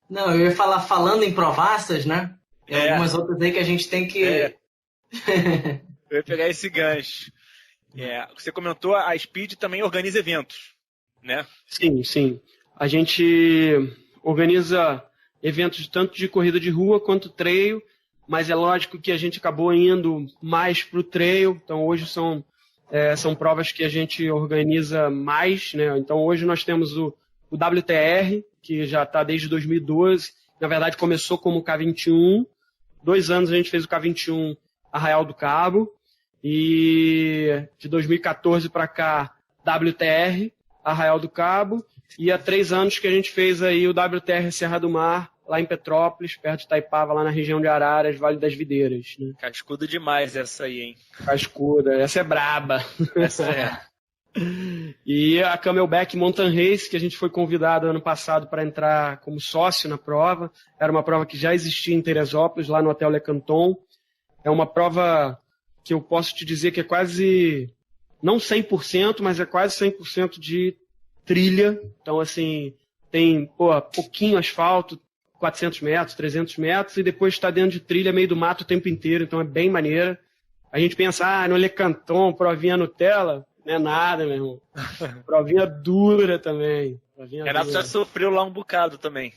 Não, eu ia falar falando em provaças, né? Tem algumas outras aí que a gente tem que... Eu ia pegar esse gancho. Você comentou, a Speed também organiza eventos, né? Sim. A gente organiza eventos tanto de corrida de rua quanto trail, mas é lógico que a gente acabou indo mais para o trail, então hoje são provas que a gente organiza mais, né? Então hoje nós temos o WTR, que já está desde 2012, na verdade começou como K21, 2 anos a gente fez o K21 Arraial do Cabo, e de 2014 para cá, WTR, Arraial do Cabo, e há 3 anos que a gente fez aí o WTR Serra do Mar, lá em Petrópolis, perto de Itaipava, lá na região de Araras, Vale das Videiras. Né? Cascuda demais essa aí, hein? Cascuda, essa é braba. Essa é. E a Camelback Mountain Race, que a gente foi convidado ano passado para entrar como sócio na prova, era uma prova que já existia em Teresópolis, lá no Hotel Le Canton. É uma prova que eu posso te dizer que é quase, não 100%, mas é quase 100% de trilha. Então, assim, tem pouquinho asfalto, 400 metros, 300 metros, e depois está dentro de trilha, meio do mato o tempo inteiro, então é bem maneira. A gente pensa, no Le Canton, provinha Nutella, não é nada, meu irmão. Provinha dura também. Renato já sofreu lá um bocado também.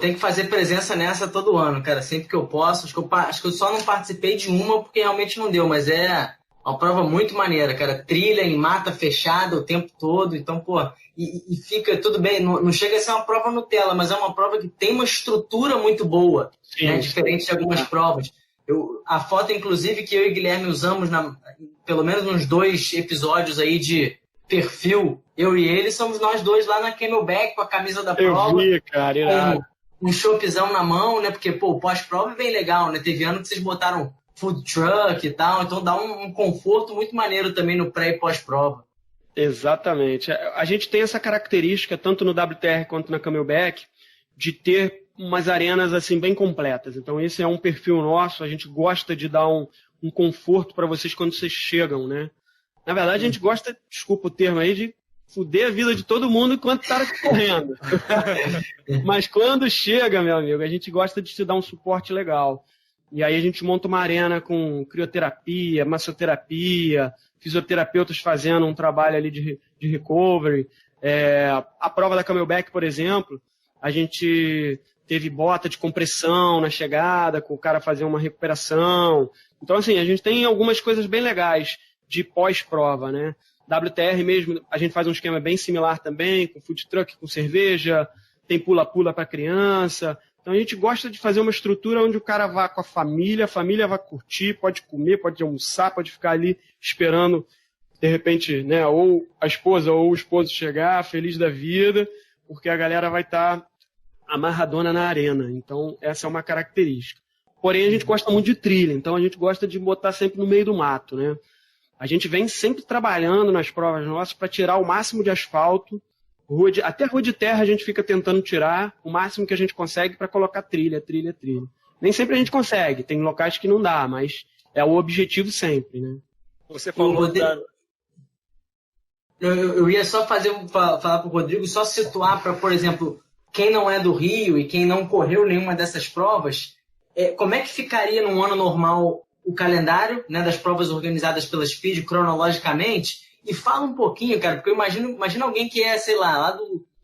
Tem que fazer presença nessa todo ano, cara, sempre que eu posso. Acho que eu só não participei de uma porque realmente não deu, mas é uma prova muito maneira, cara. Trilha em mata fechada o tempo todo, então, e fica tudo bem. Não chega a ser uma prova Nutella, mas é uma prova que tem uma estrutura muito boa, né, diferente de algumas provas. A foto, inclusive, que eu e Guilherme usamos, pelo menos uns 2 episódios aí de perfil, eu e ele, somos nós dois lá na Camelback com a camisa da prova. Eu vi, cara, irado. Um choppzão na mão, né? Porque, o pós-prova é bem legal, né? Teve ano que vocês botaram food truck e tal, então dá um conforto muito maneiro também no pré e pós-prova. Exatamente. A gente tem essa característica, tanto no WTR quanto na Camelback, de ter umas arenas assim bem completas. Então esse é um perfil nosso, a gente gosta de dar um conforto para vocês quando vocês chegam, né? Na verdade a gente gosta, desculpa o termo aí, de fuder a vida de todo mundo enquanto tá correndo. Mas quando chega, meu amigo, a gente gosta de te dar um suporte legal. E aí a gente monta uma arena com crioterapia, massoterapia, fisioterapeutas fazendo um trabalho ali de recovery. A prova da Camelback, por exemplo, a gente teve bota de compressão na chegada, com o cara fazer uma recuperação. Então, assim, a gente tem algumas coisas bem legais de pós-prova, né? WTR mesmo, a gente faz um esquema bem similar também, com food truck, com cerveja, tem pula-pula para criança. Então a gente gosta de fazer uma estrutura onde o cara vá com a família vai curtir, pode comer, pode almoçar, pode ficar ali esperando, de repente, né, ou a esposa ou o esposo chegar, feliz da vida, porque a galera vai estar amarradona na arena. Então essa é uma característica. Porém a gente gosta muito de trilha, então a gente gosta de botar sempre no meio do mato, né? A gente vem sempre trabalhando nas provas nossas para tirar o máximo de asfalto, até rua de terra a gente fica tentando tirar o máximo que a gente consegue para colocar trilha. Nem sempre a gente consegue, tem locais que não dá, mas é o objetivo sempre, né? Você falou Eu ia só falar para o Rodrigo, só situar para, por exemplo, quem não é do Rio e quem não correu nenhuma dessas provas, como é que ficaria num ano normal o calendário, né, das provas organizadas pela Speed cronologicamente, e fala um pouquinho, cara, porque eu imagino alguém que sei lá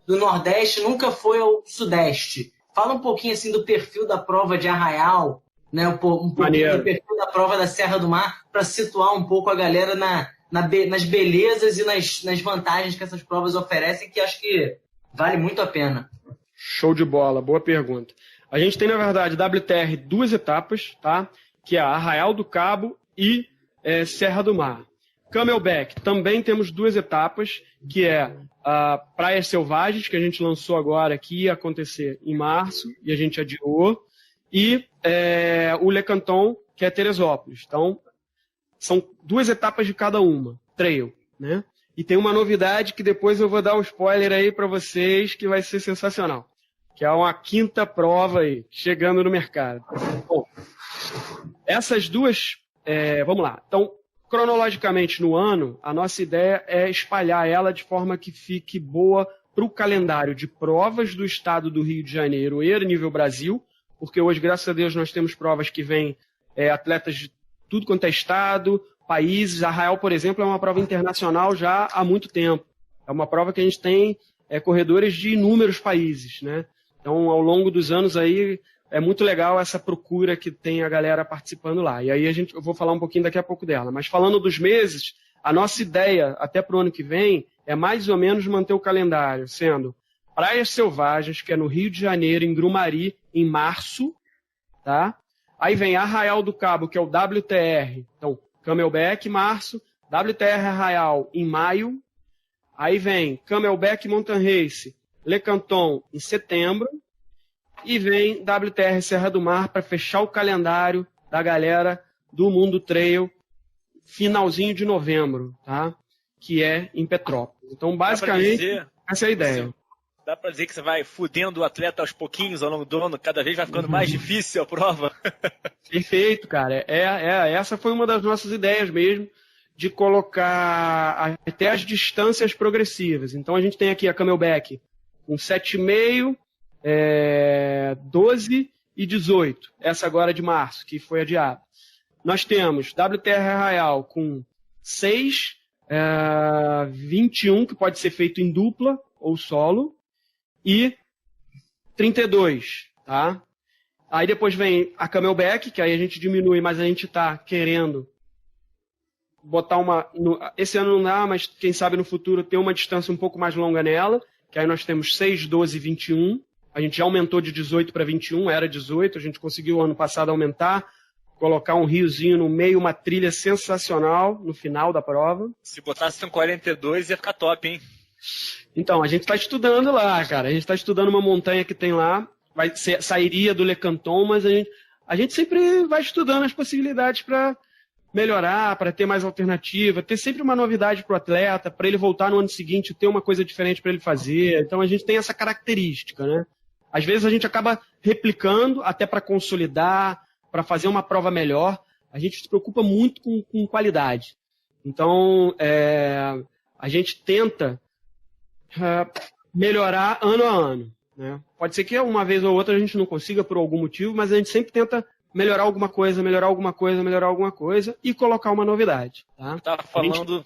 do Nordeste, nunca foi ao Sudeste. Fala um pouquinho assim do perfil da prova de Arraial, né, um pouquinho do perfil da prova da Serra do Mar, para situar um pouco a galera nas belezas e nas vantagens que essas provas oferecem, que acho que vale muito a pena. Show de bola, boa pergunta. A gente tem, na verdade, WTR 2 etapas, tá? Que é a Arraial do Cabo e Serra do Mar. Camelback, também temos 2 etapas, que é a Praias Selvagens, que a gente lançou agora, que ia acontecer em março, e a gente adiou, e o Le Canton, que é Teresópolis. Então, são 2 etapas de cada uma, trail, né? E tem uma novidade que depois eu vou dar um spoiler aí para vocês, que vai ser sensacional, que é uma 5ª prova aí, chegando no mercado. Bom, essas 2, vamos lá. Então, cronologicamente no ano, a nossa ideia é espalhar ela de forma que fique boa para o calendário de provas do estado do Rio de Janeiro e nível Brasil, porque hoje, graças a Deus, nós temos provas que vêm atletas de tudo quanto é estado, países. Arraial, por exemplo, é uma prova internacional já há muito tempo. É uma prova que a gente tem corredores de inúmeros países, né? Então, ao longo dos anos aí, é muito legal essa procura que tem a galera participando lá. E aí eu vou falar um pouquinho daqui a pouco dela. Mas falando dos meses, a nossa ideia, até para o ano que vem, é mais ou menos manter o calendário, sendo Praias Selvagens, que é no Rio de Janeiro, em Grumari, em março, tá? Aí vem Arraial do Cabo, que é o WTR. Então, Camelback, março. WTR Arraial, em maio. Aí vem Camelback Mountain Race, Le Canton, em setembro. E vem WTR Serra do Mar para fechar o calendário da galera do Mundo Trail, finalzinho de novembro, tá? Que é em Petrópolis. Então, basicamente, essa é a ideia. Dá para dizer que você vai fudendo o atleta aos pouquinhos ao longo do ano, cada vez vai ficando mais difícil a prova? Perfeito, cara. Essa foi uma das nossas ideias mesmo, de colocar até as distâncias progressivas. Então, a gente tem aqui a Camelback com 7,5, 12 e 18. Essa agora de março, que foi adiada. Nós temos WTR Arraial com 6, 21, que pode ser feito em dupla ou solo, e 32, tá? Aí depois vem a Camelback, que aí a gente diminui, mas a gente está querendo botar esse ano não dá, mas quem sabe no futuro ter uma distância um pouco mais longa nela, que aí nós temos 6, 12 e 21. A gente já aumentou de 18 para 21, era 18, a gente conseguiu ano passado aumentar, colocar um riozinho no meio, uma trilha sensacional no final da prova. Se botasse um 42 ia ficar top, hein? Então, a gente está estudando lá, cara. A gente está estudando uma montanha que tem lá, sairia do Le Canton, mas a gente sempre vai estudando as possibilidades para melhorar, para ter mais alternativa, ter sempre uma novidade para o atleta, para ele voltar no ano seguinte, ter uma coisa diferente para ele fazer. Então, a gente tem essa característica, né? Às vezes a gente acaba replicando até para consolidar, para fazer uma prova melhor. A gente se preocupa muito com qualidade. Então, a gente tenta melhorar ano a ano, né? Pode ser que uma vez ou outra a gente não consiga por algum motivo, mas a gente sempre tenta melhorar alguma coisa e colocar uma novidade. Tá? Eu tava falando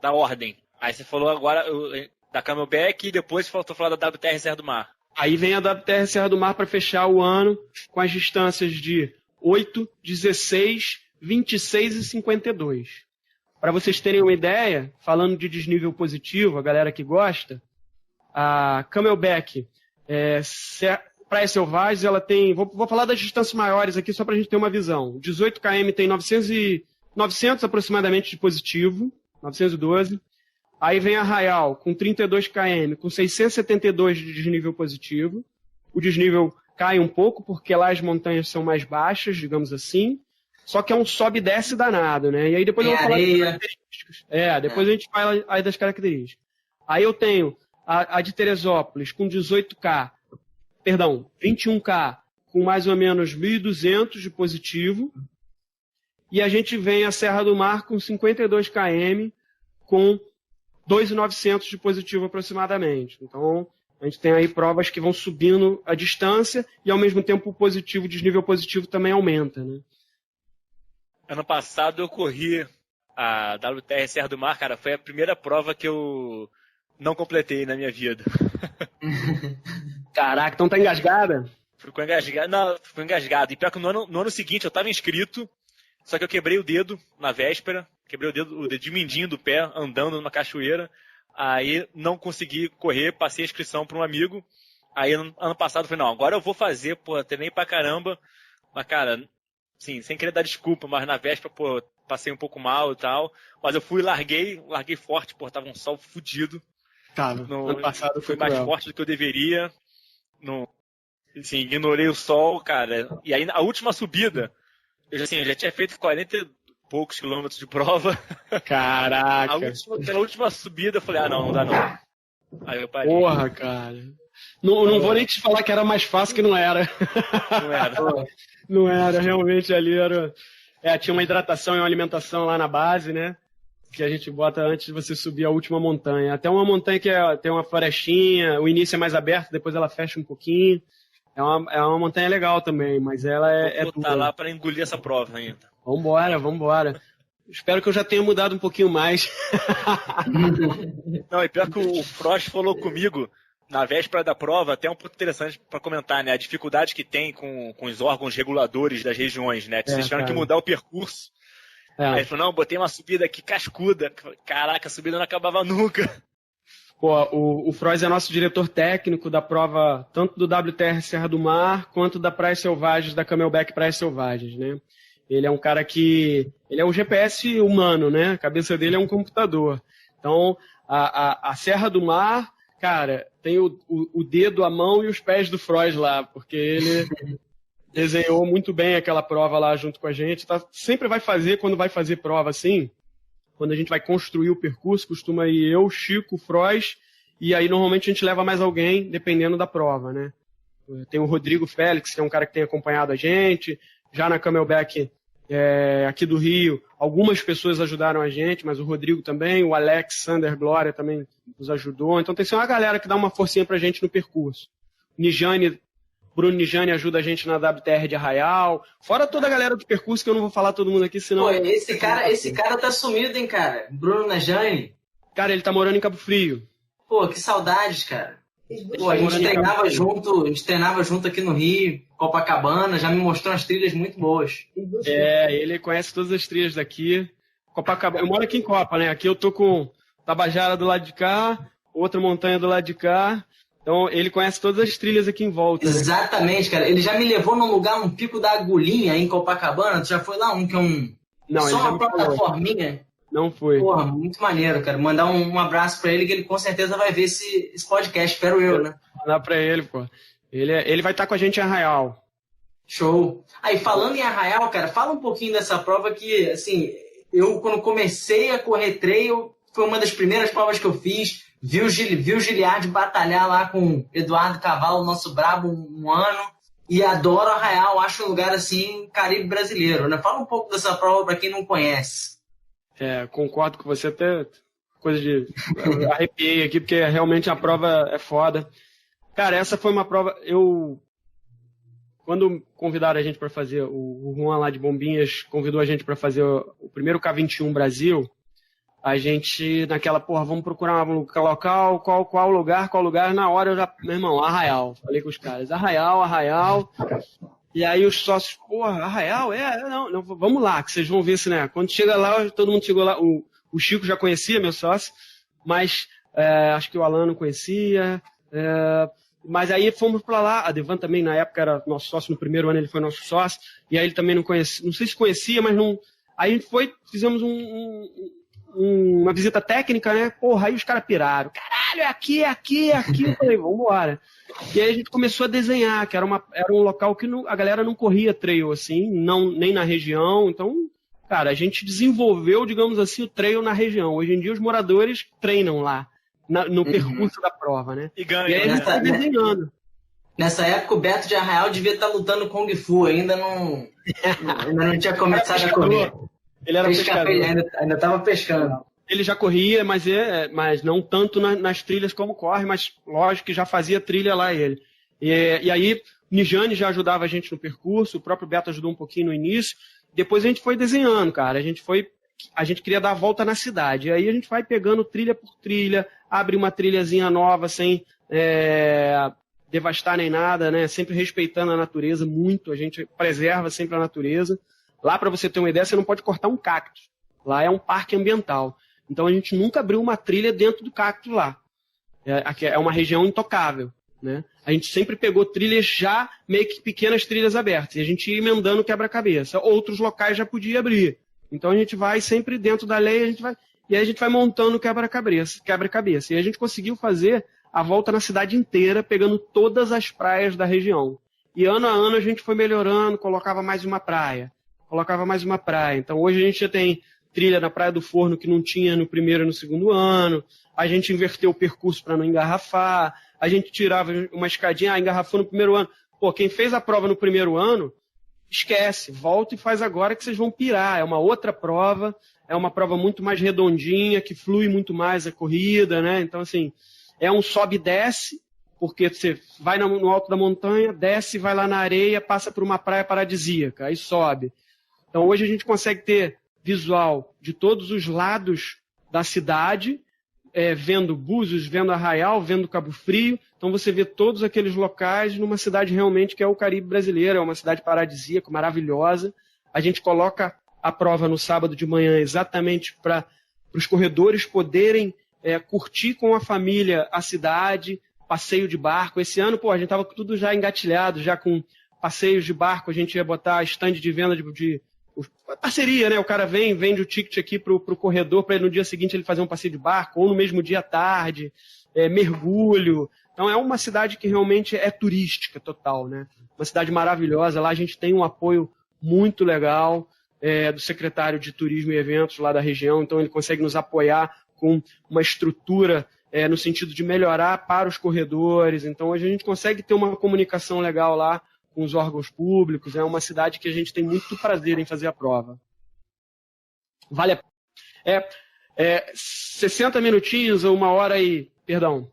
da ordem. Aí você falou agora da Camelback e depois faltou falar da WTR Serra do Mar. Aí vem a WTR Serra do Mar para fechar o ano com as distâncias de 8, 16, 26 e 52. Para vocês terem uma ideia, falando de desnível positivo, a galera que gosta, a Camelback Praias Selvagens, ela tem... Vou falar das distâncias maiores aqui só para a gente ter uma visão. 18 km tem 900 aproximadamente de positivo, 912. Aí vem Arraial com 32 km, com 672 de desnível positivo. O desnível cai um pouco porque lá as montanhas são mais baixas, digamos assim. Só que é um sobe e desce danado, né? E aí depois eu vou falar das características. Depois a gente fala aí das características. Aí eu tenho a de Teresópolis com 21K com mais ou menos 1.200 de positivo. E a gente vem a Serra do Mar com 52 km com 2.900 de positivo aproximadamente. Então, a gente tem aí provas que vão subindo a distância e ao mesmo tempo o desnível positivo também aumenta, né? Ano passado eu corri a WTR Serra do Mar, cara, foi a primeira prova que eu não completei na minha vida. Caraca, então tá engasgada? Ficou engasgado. Não, ficou engasgado. E pior que no ano seguinte eu tava inscrito, só que eu quebrei o dedo na véspera, quebrei o dedo mindinho do pé, andando numa cachoeira. Aí não consegui correr, passei a inscrição para um amigo. Aí ano passado eu falei, não, agora eu vou fazer, pô, treinei pra caramba. Mas, cara, sim, sem querer dar desculpa, mas na véspera, pô, passei um pouco mal e tal. Mas eu fui e larguei forte, pô, tava um sol fudido. Ano passado foi mais forte do que eu deveria. Assim, ignorei o sol, cara. E aí a última subida, eu já tinha feito 40 e poucos quilômetros de prova. Caraca! Pela última subida eu falei, não dá não. Aí eu parei. Porra, cara. Não vou nem te falar que era mais fácil que não era. Não era. Não era, realmente ali era... tinha uma hidratação e uma alimentação lá na base, né? Que a gente bota antes de você subir a última montanha. Até uma montanha que tem uma florestinha, o início é mais aberto, depois ela fecha um pouquinho. É uma montanha legal também, mas ela Vou botar lá para engolir essa prova ainda. Vambora. Espero que eu já tenha mudado um pouquinho mais. Não, e pior que o Frost falou comigo na véspera da prova, até um pouco interessante para comentar, né? A dificuldade que tem com os órgãos reguladores das regiões, né? Que vocês tiveram que mudar o percurso. Aí ele falou, não, botei uma subida aqui cascuda. Caraca, a subida não acabava nunca. Pô, o Frost é nosso diretor técnico da prova, tanto do WTR Serra do Mar, quanto da Praias Selvagens, da Camelback Praias Selvagens, né? Ele é um cara que... Ele é um GPS humano, né? A cabeça dele é um computador. Então, a Serra do Mar, cara, tem o dedo, a mão e os pés do Frost lá, porque ele... desenhou muito bem aquela prova lá junto com a gente. Sempre vai fazer, quando vai fazer prova assim, quando a gente vai construir o percurso, costuma ir eu, Chico, Frost, e aí normalmente a gente leva mais alguém, dependendo da prova, né? Tem o Rodrigo Félix, que é um cara que tem acompanhado a gente, já na Camelback aqui do Rio, algumas pessoas ajudaram a gente, mas o Rodrigo também, o Alex Sander Glória também nos ajudou, então tem que ser uma galera que dá uma forcinha pra gente no percurso. Bruno Nijani ajuda a gente na WTR de Arraial. Fora toda a galera do percurso, que eu não vou falar todo mundo aqui, senão... Pô, esse cara tá sumido, hein, cara? Bruno Nijani. Cara, ele tá morando em Cabo Frio. Pô, que saudades, cara. Pô, a gente treinava junto aqui no Rio, Copacabana, já me mostrou umas trilhas muito boas. Ele conhece todas as trilhas daqui. Copacabana. Eu moro aqui em Copa, né? Aqui eu tô com Tabajara do lado de cá, outra montanha do lado de cá. Então, ele conhece todas as trilhas aqui em volta. Exatamente, cara. Ele já me levou num lugar, um pico da Agulhinha, em Copacabana. Tu já foi lá? Que é um... Não, só uma plataforminha? Não foi. Porra, muito maneiro, cara. Mandar um abraço pra ele, que ele com certeza vai ver esse podcast. Espero eu, né? Mandar pra ele, pô. Ele vai estar com a gente em Arraial. Show. Aí, falando em Arraial, cara, fala um pouquinho dessa prova que, assim, eu quando comecei a correr trail, foi uma das primeiras provas que eu fiz. Vi o Giliard batalhar lá com Eduardo Cavalo, nosso brabo, um ano. E adoro Arraial, acho um lugar assim, Caribe brasileiro, né? Fala um pouco dessa prova para quem não conhece. Concordo com você, até coisa de... Eu arrepiei aqui, porque realmente a prova é foda. Cara, essa foi uma prova... Quando convidaram a gente para fazer, o Juan lá de Bombinhas convidou a gente para fazer o primeiro K21 Brasil, a gente, naquela, vamos procurar um local, qual lugar, na hora eu já, meu irmão, Arraial, falei com os caras, Arraial, e aí os sócios, Arraial, não, vamos lá, que vocês vão ver se, né, quando chega lá, todo mundo chegou lá, o Chico já conhecia, meu sócio, mas acho que o Alan não conhecia, mas aí fomos pra lá, a Devan também na época era nosso sócio, no primeiro ano ele foi nosso sócio, e aí ele também não conhecia, não sei se conhecia, mas não, aí a gente foi, fizemos uma visita técnica, né, aí os caras piraram, caralho, é aqui, eu falei, vambora. E aí a gente começou a desenhar, que era um local que a galera não corria trail assim, nem na região, então, cara, a gente desenvolveu, digamos assim, o trail na região. Hoje em dia os moradores treinam lá, no percurso da prova, né? E aí a gente tá desenhando. Nessa época o Beto de Arraial devia estar lutando Kung Fu, ainda não tinha começado a correr. Ele era pescador. Ainda estava pescando. Ele já corria, mas não tanto nas trilhas como corre, mas lógico que já fazia trilha lá ele. E aí, Nijane já ajudava a gente no percurso, o próprio Beto ajudou um pouquinho no início. Depois a gente foi desenhando, cara. A gente queria dar a volta na cidade. E aí a gente vai pegando trilha por trilha, abre uma trilhazinha nova sem devastar nem nada, né? Sempre respeitando a natureza muito. A gente preserva sempre a natureza. Lá, para você ter uma ideia, você não pode cortar um cacto. Lá é um parque ambiental. Então a gente nunca abriu uma trilha dentro do cacto lá. É uma região intocável, né? A gente sempre pegou trilhas já, meio que pequenas trilhas abertas. E a gente ia emendando quebra-cabeça. Outros locais já podia abrir. Então a gente vai sempre dentro da lei, e aí a gente vai montando quebra-cabeça. E a gente conseguiu fazer a volta na cidade inteira, pegando todas as praias da região. E ano a ano a gente foi melhorando, colocava mais uma praia. Então hoje a gente já tem trilha na Praia do Forno que não tinha no primeiro e no segundo ano. A gente inverteu o percurso para não engarrafar. A gente tirava uma escadinha, engarrafou no primeiro ano. Quem fez a prova no primeiro ano, esquece, volta e faz agora que vocês vão pirar. É uma outra prova, é uma prova muito mais redondinha, que flui muito mais a corrida, né? Então, assim, é um sobe e desce, porque você vai no alto da montanha, desce, vai lá na areia, passa por uma praia paradisíaca, aí sobe. Então, hoje a gente consegue ter visual de todos os lados da cidade, vendo Búzios, vendo Arraial, vendo Cabo Frio. Então você vê todos aqueles locais numa cidade realmente que é o Caribe brasileiro, é uma cidade paradisíaca, maravilhosa. A gente coloca a prova no sábado de manhã exatamente para os corredores poderem curtir com a família a cidade, passeio de barco. Esse ano, a gente estava tudo já engatilhado, já com passeios de barco, a gente ia botar stand de venda de parceria, né? O cara vende o ticket aqui pro corredor para ele no dia seguinte ele fazer um passeio de barco, ou no mesmo dia à tarde, mergulho. Então é uma cidade que realmente é turística total, né? Uma cidade maravilhosa. Lá a gente tem um apoio muito legal do secretário de Turismo e Eventos lá da região, então ele consegue nos apoiar com uma estrutura no sentido de melhorar para os corredores. Então hoje a gente consegue ter uma comunicação legal lá com os órgãos públicos. É uma cidade que a gente tem muito prazer em fazer a prova. Vale a pena. 60 minutinhos ou uma hora e... Perdão.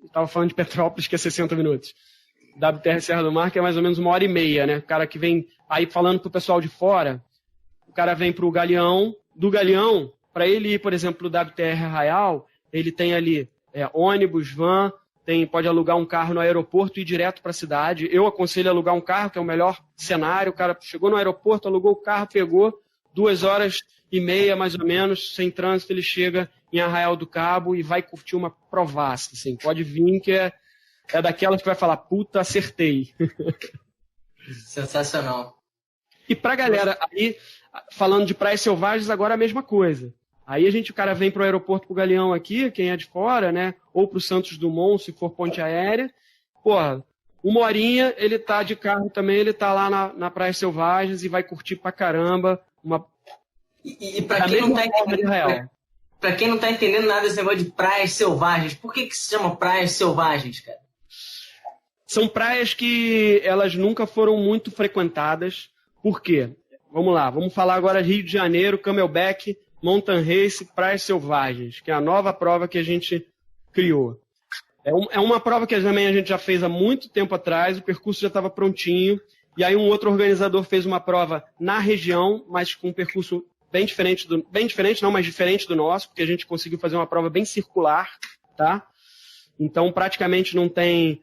Estava falando de Petrópolis, que é 60 minutos. WTR Serra do Mar, que é mais ou menos 1h30, né? O cara que vem aí falando pro pessoal de fora, o cara vem pro Galeão, do Galeão, para ele ir, por exemplo, pro WTR Arraial, ele tem ali ônibus, van, pode alugar um carro no aeroporto e ir direto para a cidade. Eu aconselho alugar um carro, que é o melhor cenário. O cara chegou no aeroporto, alugou o carro, pegou 2h30, mais ou menos, sem trânsito, ele chega em Arraial do Cabo e vai curtir uma provaça. Assim. Pode vir, que é daquelas que vai falar, puta, acertei. Sensacional. E pra galera aí, falando de praias selvagens, agora a mesma coisa. Aí o cara vem pro aeroporto pro Galeão aqui, quem é de fora, né? Ou pro Santos Dumont, se for ponte aérea. 1h, ele tá de carro também, ele tá lá na Praias Selvagens e vai curtir pra caramba. E pra quem não tá entendendo, pra quem não tá entendendo nada desse negócio de praias selvagens, por que se chama praias selvagens, cara? São praias que elas nunca foram muito frequentadas. Por quê? Vamos lá, vamos falar agora Rio de Janeiro, Camelback, Mountain Race Praias Selvagens, que é a nova prova que a gente criou. É uma prova que também a gente já fez há muito tempo atrás, o percurso já estava prontinho, e aí um outro organizador fez uma prova na região, mas com um percurso diferente do nosso, porque a gente conseguiu fazer uma prova bem circular, tá? Então praticamente não tem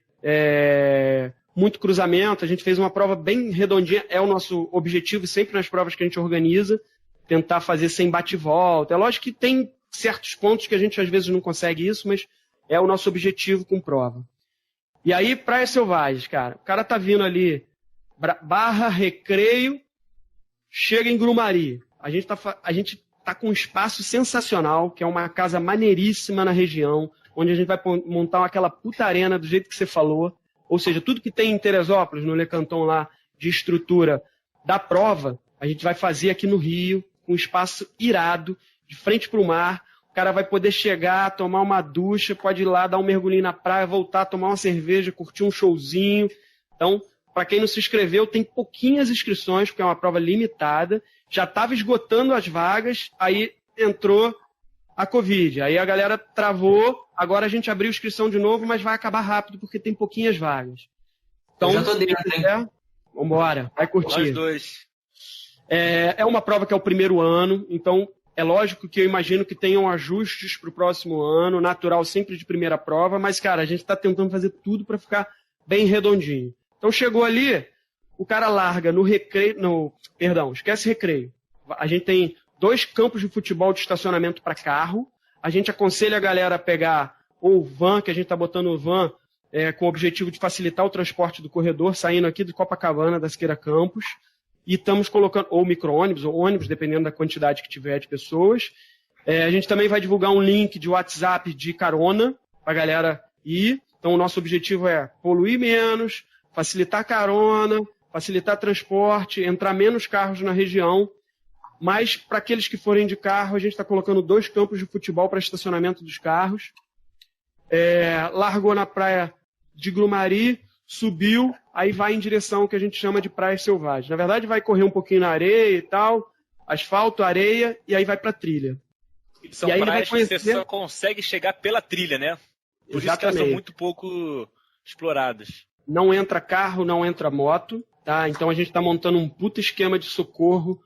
muito cruzamento, a gente fez uma prova bem redondinha, é o nosso objetivo sempre nas provas que a gente organiza, tentar fazer sem bate-volta. É lógico que tem certos pontos que a gente às vezes não consegue isso, mas é o nosso objetivo com prova. E aí, Praias Selvagens, cara. O cara tá vindo ali, Barra, Recreio, chega em Grumari. A gente tá com um espaço sensacional, que é uma casa maneiríssima na região, onde a gente vai montar aquela puta arena do jeito que você falou. Ou seja, tudo que tem em Teresópolis, no Le Canton lá, de estrutura da prova, a gente vai fazer aqui no Rio, com um espaço irado, de frente para o mar. O cara vai poder chegar, tomar uma ducha, pode ir lá dar um mergulhinho na praia, voltar, tomar uma cerveja, curtir um showzinho. Então, para quem não se inscreveu, tem pouquinhas inscrições, porque é uma prova limitada. Já estava esgotando as vagas, aí entrou a Covid. Aí a galera travou, agora a gente abriu inscrição de novo, mas vai acabar rápido, porque tem pouquinhas vagas. Então, eu já tô dentro, hein? Vambora, vai curtir. Nós dois. É uma prova que é o primeiro ano, então é lógico que eu imagino que tenham ajustes para o próximo ano, natural sempre de primeira prova, mas, cara, a gente está tentando fazer tudo para ficar bem redondinho. Então chegou ali, o cara larga no recreio, esquece recreio. A gente tem 2 campos de futebol de estacionamento para carro, a gente aconselha a galera a pegar ou van, que a gente está botando o van com o objetivo de facilitar o transporte do corredor, saindo aqui de Copacabana, da Siqueira Campos, e estamos colocando, ou micro-ônibus, ou ônibus, dependendo da quantidade que tiver de pessoas. A gente também vai divulgar um link de WhatsApp de carona para a galera ir. Então o nosso objetivo é poluir menos, facilitar carona, facilitar transporte, entrar menos carros na região. Mas para aqueles que forem de carro, a gente está colocando 2 campos de futebol para estacionamento dos carros. Largou na praia de Grumari, subiu, aí vai em direção ao que a gente chama de Praias Selvagens. Na verdade, vai correr um pouquinho na areia e tal, asfalto, areia, e aí vai para trilha. São praias que você só consegue chegar pela trilha, né? Por isso que elas são muito pouco exploradas. Não entra carro, não entra moto, tá? Então a gente está montando um puta esquema de socorro,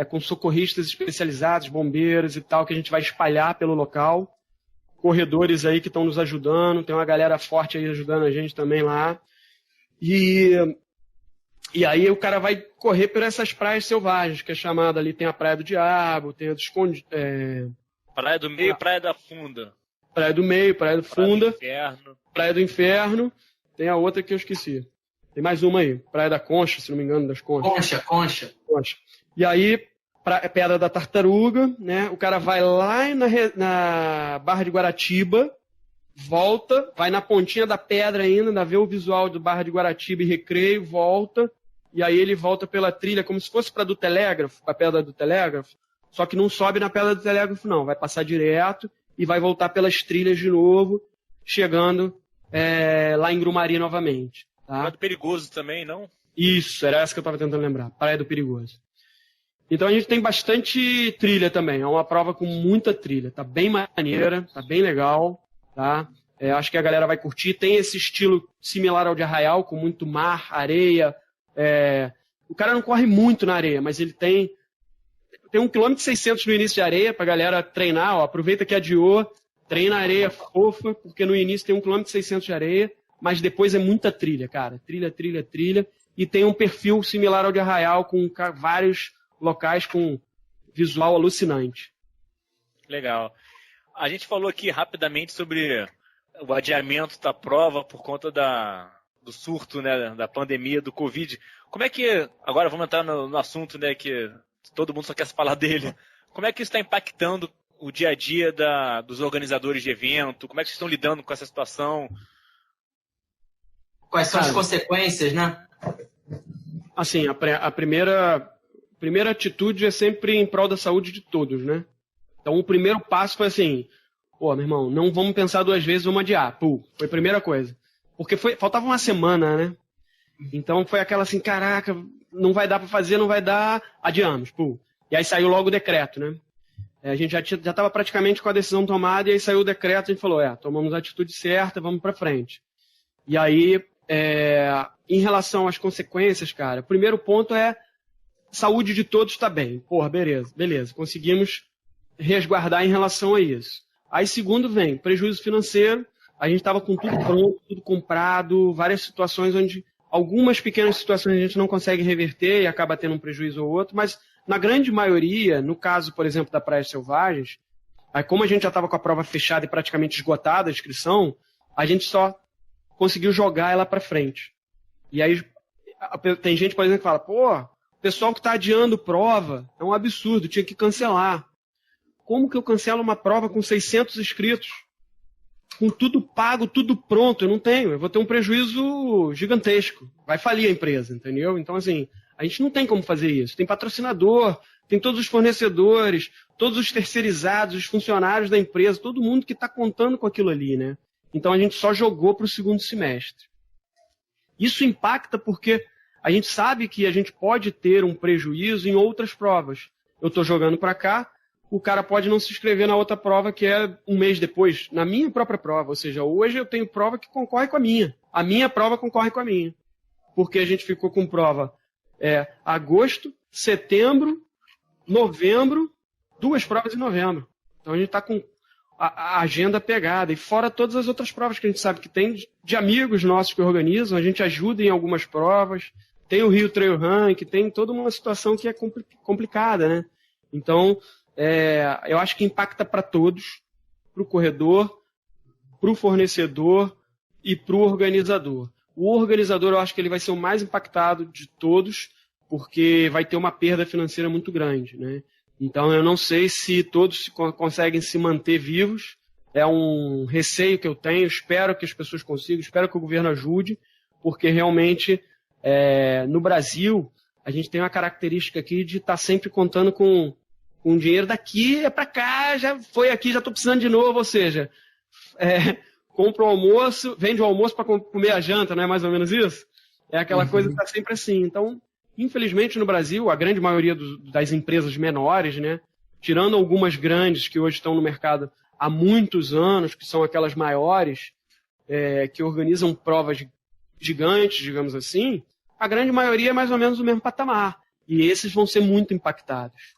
com socorristas especializados, bombeiros e tal, que a gente vai espalhar pelo local. Corredores aí que estão nos ajudando, tem uma galera forte aí ajudando a gente também lá. E aí o cara vai correr por essas praias selvagens, que é chamada ali, tem a Praia do Diabo, tem a do Praia do Meio e Praia da Funda. Praia do Meio, Praia do Funda. Praia do Inferno. Praia do Inferno. Tem a outra que eu esqueci. Tem mais uma aí, Praia da Concha, se não me engano, das Conchas. Concha. E aí, Pedra da Tartaruga, né? O cara vai lá na Barra de Guaratiba, volta, vai na pontinha da pedra ainda vê o visual do Barra de Guaratiba e Recreio, volta, e aí ele volta pela trilha, como se fosse para do Telégrafo, para a Pedra do Telégrafo, só que não sobe na Pedra do Telégrafo não, vai passar direto e vai voltar pelas trilhas de novo, chegando lá em Grumari novamente. Tá? Praia do Perigoso também, não? Isso, era essa que eu estava tentando lembrar, Praia do Perigoso. Então a gente tem bastante trilha também, é uma prova com muita trilha, tá bem maneira, tá bem legal, tá? Acho que a galera vai curtir, tem esse estilo similar ao de Arraial, com muito mar, areia, o cara não corre muito na areia, mas ele tem 1,6 km no início de areia pra galera treinar, ó, aproveita que adiou, treina areia fofa, porque no início tem 1,6 km de areia, mas depois é muita trilha, cara, trilha, e tem um perfil similar ao de Arraial, com vários locais com visual alucinante. Legal. A gente falou aqui rapidamente sobre o adiamento da prova por conta do surto, né, da pandemia, do Covid. Como é que, agora vamos entrar no assunto, né, que todo mundo só quer falar dele. Como é que isso está impactando o dia a dia dos organizadores de evento? Como é que vocês estão lidando com essa situação? Quais são as consequências, né? Assim, a primeira atitude é sempre em prol da saúde de todos, né? Então o primeiro passo foi assim, meu irmão, não vamos pensar 2 vezes, vamos adiar. Foi a primeira coisa. Porque faltava uma semana, né? Então foi aquela assim, caraca, não vai dar para fazer, não vai dar, adiamos. E aí saiu logo o decreto, né? A gente já estava praticamente com a decisão tomada e aí saiu o decreto e a gente falou, tomamos a atitude certa, vamos para frente. E aí, em relação às consequências, cara, o primeiro ponto é saúde de todos está bem. Porra, beleza. Conseguimos resguardar em relação a isso. Aí, segundo vem prejuízo financeiro. A gente estava com tudo pronto, tudo comprado, várias situações onde algumas pequenas situações a gente não consegue reverter e acaba tendo um prejuízo ou outro, mas na grande maioria, no caso, por exemplo, da Praias Selvagens, aí como a gente já estava com a prova fechada e praticamente esgotada a inscrição, a gente só conseguiu jogar ela para frente. E aí tem gente, por exemplo, que fala, pô, o pessoal que está adiando prova é um absurdo, tinha que cancelar. Como que eu cancelo uma prova com 600 inscritos? Com tudo pago, tudo pronto, eu não tenho. Eu vou ter um prejuízo gigantesco. Vai falir a empresa, entendeu? Então, assim, a gente não tem como fazer isso. Tem patrocinador, tem todos os fornecedores, todos os terceirizados, os funcionários da empresa, todo mundo que está contando com aquilo ali, né? Então, a gente só jogou para o segundo semestre. Isso impacta porque a gente sabe que a gente pode ter um prejuízo em outras provas. Eu estou jogando para cá, o cara pode não se inscrever na outra prova que é um mês depois, na minha própria prova. Ou seja, hoje eu tenho prova que concorre com a minha. A minha prova concorre com a minha. Porque a gente ficou com prova agosto, setembro, novembro, 2 provas em novembro. Então a gente está com a agenda pegada. E fora todas as outras provas que a gente sabe que tem de amigos nossos que organizam, a gente ajuda em algumas provas. Tem o Rio Trail Run, que tem toda uma situação que é complicada, né? Então, eu acho que impacta para todos, para o corredor, para o fornecedor e para o organizador. O organizador, eu acho que ele vai ser o mais impactado de todos, porque vai ter uma perda financeira muito grande, né? Então, eu não sei se todos conseguem se manter vivos. É um receio que eu tenho. Espero que as pessoas consigam, espero que o governo ajude, porque realmente, no Brasil, a gente tem uma característica aqui de estar sempre contando com dinheiro daqui, para cá, já foi aqui, já estou precisando de novo, ou seja, compra o almoço, vende o almoço para comer a janta, não é mais ou menos isso? É aquela coisa que está sempre assim. Então, infelizmente no Brasil, a grande maioria das empresas menores, né, tirando algumas grandes que hoje estão no mercado há muitos anos, que são aquelas maiores, que organizam provas gigantes, digamos assim, a grande maioria é mais ou menos o mesmo patamar. E esses vão ser muito impactados.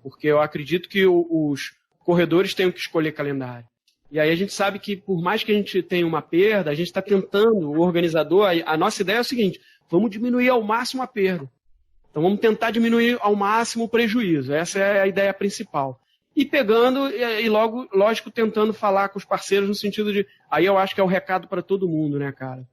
Porque eu acredito que os corredores tenham que escolher calendário. E aí a gente sabe que, por mais que a gente tenha uma perda, a gente está tentando, o organizador, a nossa ideia é o seguinte, vamos diminuir ao máximo a perda. Então vamos tentar diminuir ao máximo o prejuízo. Essa é a ideia principal. E pegando, e logo, lógico, tentando falar com os parceiros no sentido de... Aí eu acho que é o recado para todo mundo, né, cara?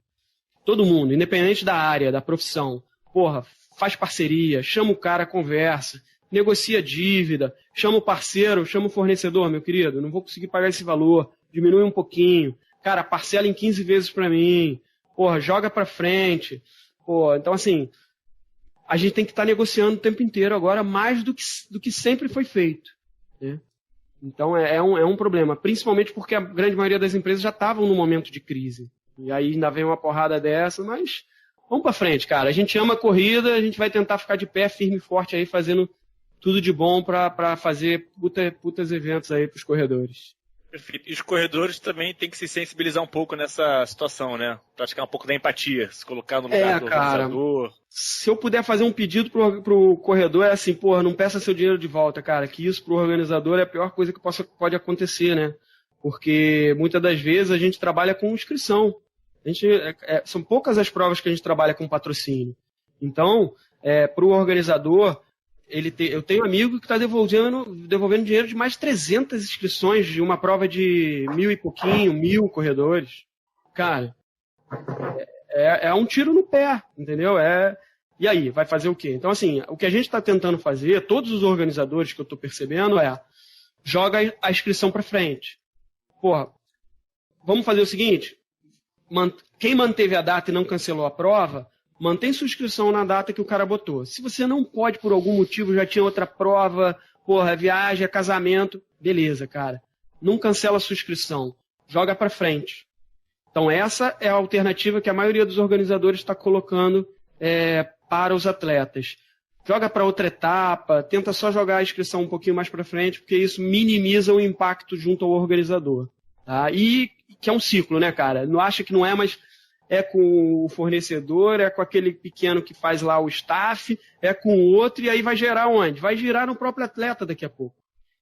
Todo mundo, independente da área, da profissão. Porra, faz parceria, chama o cara, conversa, negocia dívida, chama o parceiro, chama o fornecedor, meu querido, não vou conseguir pagar esse valor, diminui um pouquinho. Cara, parcela em 15 vezes para mim. Porra, joga para frente. Porra, então, assim, a gente tem que estar negociando o tempo inteiro agora mais do que sempre foi feito, né? Então, é um problema, principalmente porque a grande maioria das empresas já estavam no momento de crise. E aí ainda vem uma porrada dessa, mas vamos para frente, cara. A gente ama a corrida, a gente vai tentar ficar de pé firme e forte aí, fazendo tudo de bom para fazer putas eventos aí para os corredores. Perfeito. E os corredores também têm que se sensibilizar um pouco nessa situação, né? Praticar um pouco da empatia, se colocar no lugar do organizador. Se eu puder fazer um pedido pro corredor, é assim, porra, não peça seu dinheiro de volta, cara, que isso pro organizador é a pior coisa que pode acontecer, né? Porque muitas das vezes a gente trabalha com inscrição. São poucas as provas que a gente trabalha com patrocínio. Então, pro organizador, eu tenho um amigo que está devolvendo dinheiro de mais de 300 inscrições de uma prova de 1.000 e pouquinho, 1.000 corredores. Cara, é um tiro no pé, entendeu? E aí, vai fazer o quê? Então, assim, o que a gente está tentando fazer, todos os organizadores que eu estou percebendo joga a inscrição para frente. Porra, vamos fazer o seguinte, quem manteve a data e não cancelou a prova, mantém sua inscrição na data que o cara botou. Se você não pode, por algum motivo, já tinha outra prova, porra, viagem, casamento, beleza, cara. Não cancela a sua inscrição. Joga pra frente. Então essa é a alternativa que a maioria dos organizadores está colocando para os atletas. joga para outra etapa, tenta só jogar a inscrição um pouquinho mais para frente, porque isso minimiza o impacto junto ao organizador. Tá? E que é um ciclo, né, cara? Não acha que não é, mas é com o fornecedor, é com aquele pequeno que faz lá o staff, é com o outro, e aí vai gerar onde? Vai girar no próprio atleta daqui a pouco.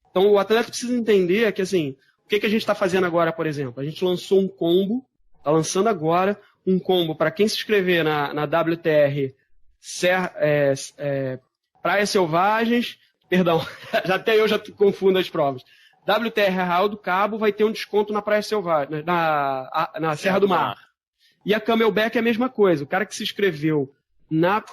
Então o atleta precisa entender que, assim, o que a gente está fazendo agora, por exemplo? A gente lançou um combo, está lançando agora um combo para quem se inscrever na WTR Praias Selvagens, perdão, até eu já confundo as provas. WTR Arraial do Cabo vai ter um desconto na Praia Selvagem, na Serra do Mar. E a Camelback é a mesma coisa. O cara que se inscreveu na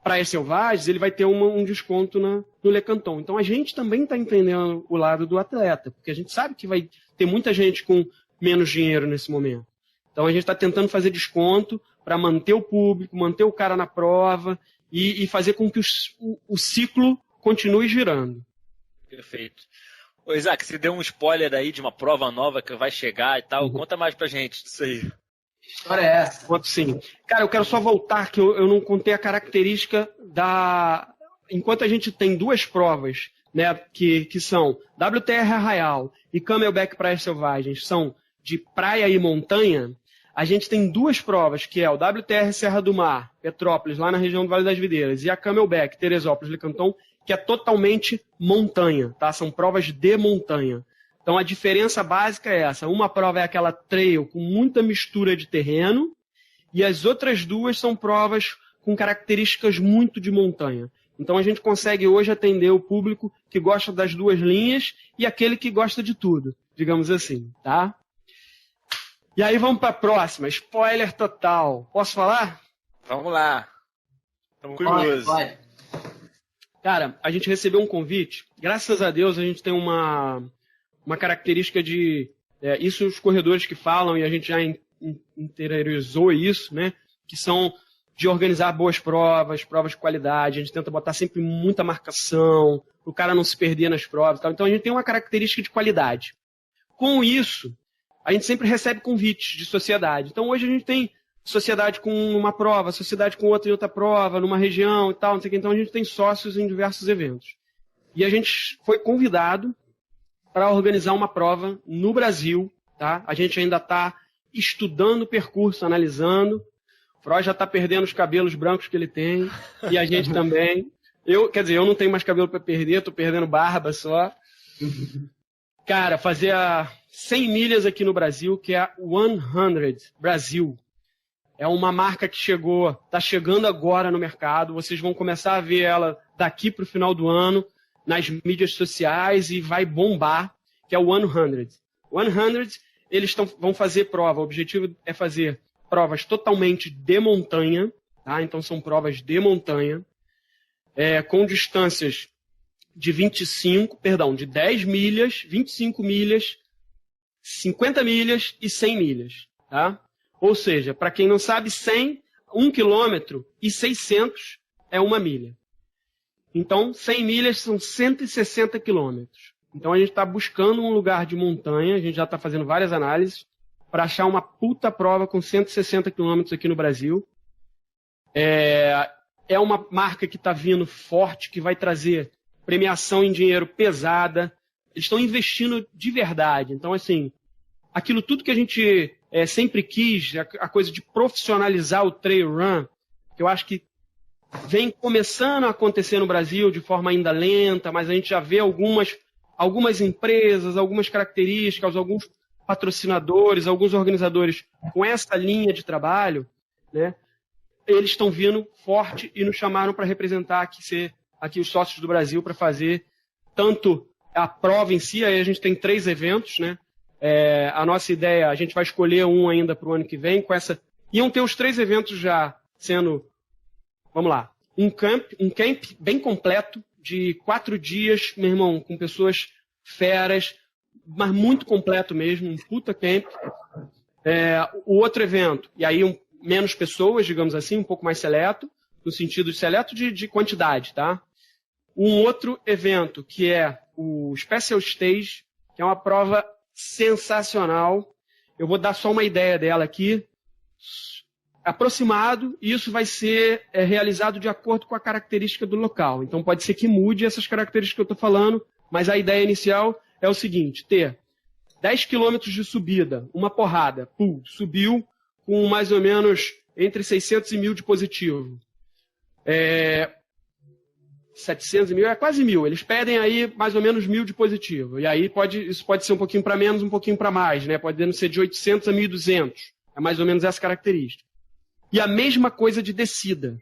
Praias Selvagens, ele vai ter um desconto no Le Canton. Então a gente também está entendendo o lado do atleta, porque a gente sabe que vai ter muita gente com menos dinheiro nesse momento. Então a gente está tentando fazer desconto para manter o público, manter o cara na prova e fazer com que o ciclo continue girando. Perfeito. Ô Isaac, você deu um spoiler aí de uma prova nova que vai chegar e tal. Conta mais pra gente disso aí. Que história é essa? Conto sim. Cara, eu quero só voltar, que eu não contei a característica da... Enquanto a gente tem duas provas, né, que são WTR Arraial e Camelback Praias Selvagens, são de praia e montanha, a gente tem duas provas, que é o WTR Serra do Mar, Petrópolis, lá na região do Vale das Videiras, e a Camelback, Teresópolis, Le Canton, que é totalmente montanha, tá? São provas de montanha. Então a diferença básica é essa. Uma prova é aquela trail com muita mistura de terreno, e as outras duas são provas com características muito de montanha. Então a gente consegue hoje atender o público que gosta das duas linhas e aquele que gosta de tudo, digamos assim, tá? E aí vamos para a próxima, spoiler total. Posso falar? Vamos lá. Estamos curiosos. Pode. Cara, a gente recebeu um convite. Graças a Deus a gente tem uma característica de... isso os corredores que falam, e a gente já interiorizou isso, né? Que são de organizar boas provas de qualidade. A gente tenta botar sempre muita marcação, o cara não se perder nas provas e tal. Então a gente tem uma característica de qualidade. Com isso, a gente sempre recebe convites de sociedade. Então hoje a gente tem sociedade com uma prova, sociedade com outra em outra prova, numa região e tal, não sei o que. Então a gente tem sócios em diversos eventos. E a gente foi convidado para organizar uma prova no Brasil, tá? A gente ainda está estudando o percurso, analisando. O Freud já está perdendo os cabelos brancos que ele tem, e a gente também. Eu não tenho mais cabelo para perder, estou perdendo barba só. Cara, fazer 100 milhas aqui no Brasil, que é a 100 Brasil. É uma marca que está chegando agora no mercado. Vocês vão começar a ver ela daqui para o final do ano, nas mídias sociais, e vai bombar, que é o 100. 100, eles vão fazer prova. O objetivo é fazer provas totalmente de montanha, tá? Então são provas de montanha, com distâncias de 10 milhas, 25 milhas, 50 milhas e 100 milhas, tá? Ou seja, para quem não sabe, 100, 1 quilômetro e 600 é 1 milha. Então, 100 milhas são 160 quilômetros. Então, a gente está buscando um lugar de montanha, a gente já está fazendo várias análises, para achar uma puta prova com 160 quilômetros aqui no Brasil. É uma marca que está vindo forte, que vai trazer premiação em dinheiro pesada. Eles estão investindo de verdade. Então, assim, aquilo tudo que a gente sempre quis, a coisa de profissionalizar o trail run, que eu acho que vem começando a acontecer no Brasil de forma ainda lenta, mas a gente já vê algumas empresas, algumas características, alguns patrocinadores, alguns organizadores com essa linha de trabalho, né? Eles estão vindo forte e nos chamaram para representar aqui os sócios do Brasil para fazer tanto a prova em si. Aí a gente tem 3 eventos, né? A nossa ideia, a gente vai escolher um ainda para o ano que vem. Iam ter os 3 eventos já sendo, vamos lá, um camp bem completo, de 4 dias, meu irmão, com pessoas feras, mas muito completo mesmo, um puta camp. O outro evento, e aí menos pessoas, digamos assim, um pouco mais seleto, no sentido de seleto de quantidade, tá? Um outro evento, que é o Special Stage, que é uma prova sensacional. Eu vou dar só uma ideia dela aqui. aproximado e isso vai ser realizado de acordo com a característica do local. Então pode ser que mude essas características que eu estou falando, mas a ideia inicial é o seguinte, ter 10 quilômetros de subida, uma porrada, subiu com mais ou menos entre 600 e 1.000 de positivo. 700 e 1.000 é quase 1.000. Eles pedem aí mais ou menos 1.000 de positivo. E aí isso pode ser um pouquinho para menos, um pouquinho para mais, né? Pode ser de 800 a 1.200. É mais ou menos essa característica. E a mesma coisa de descida.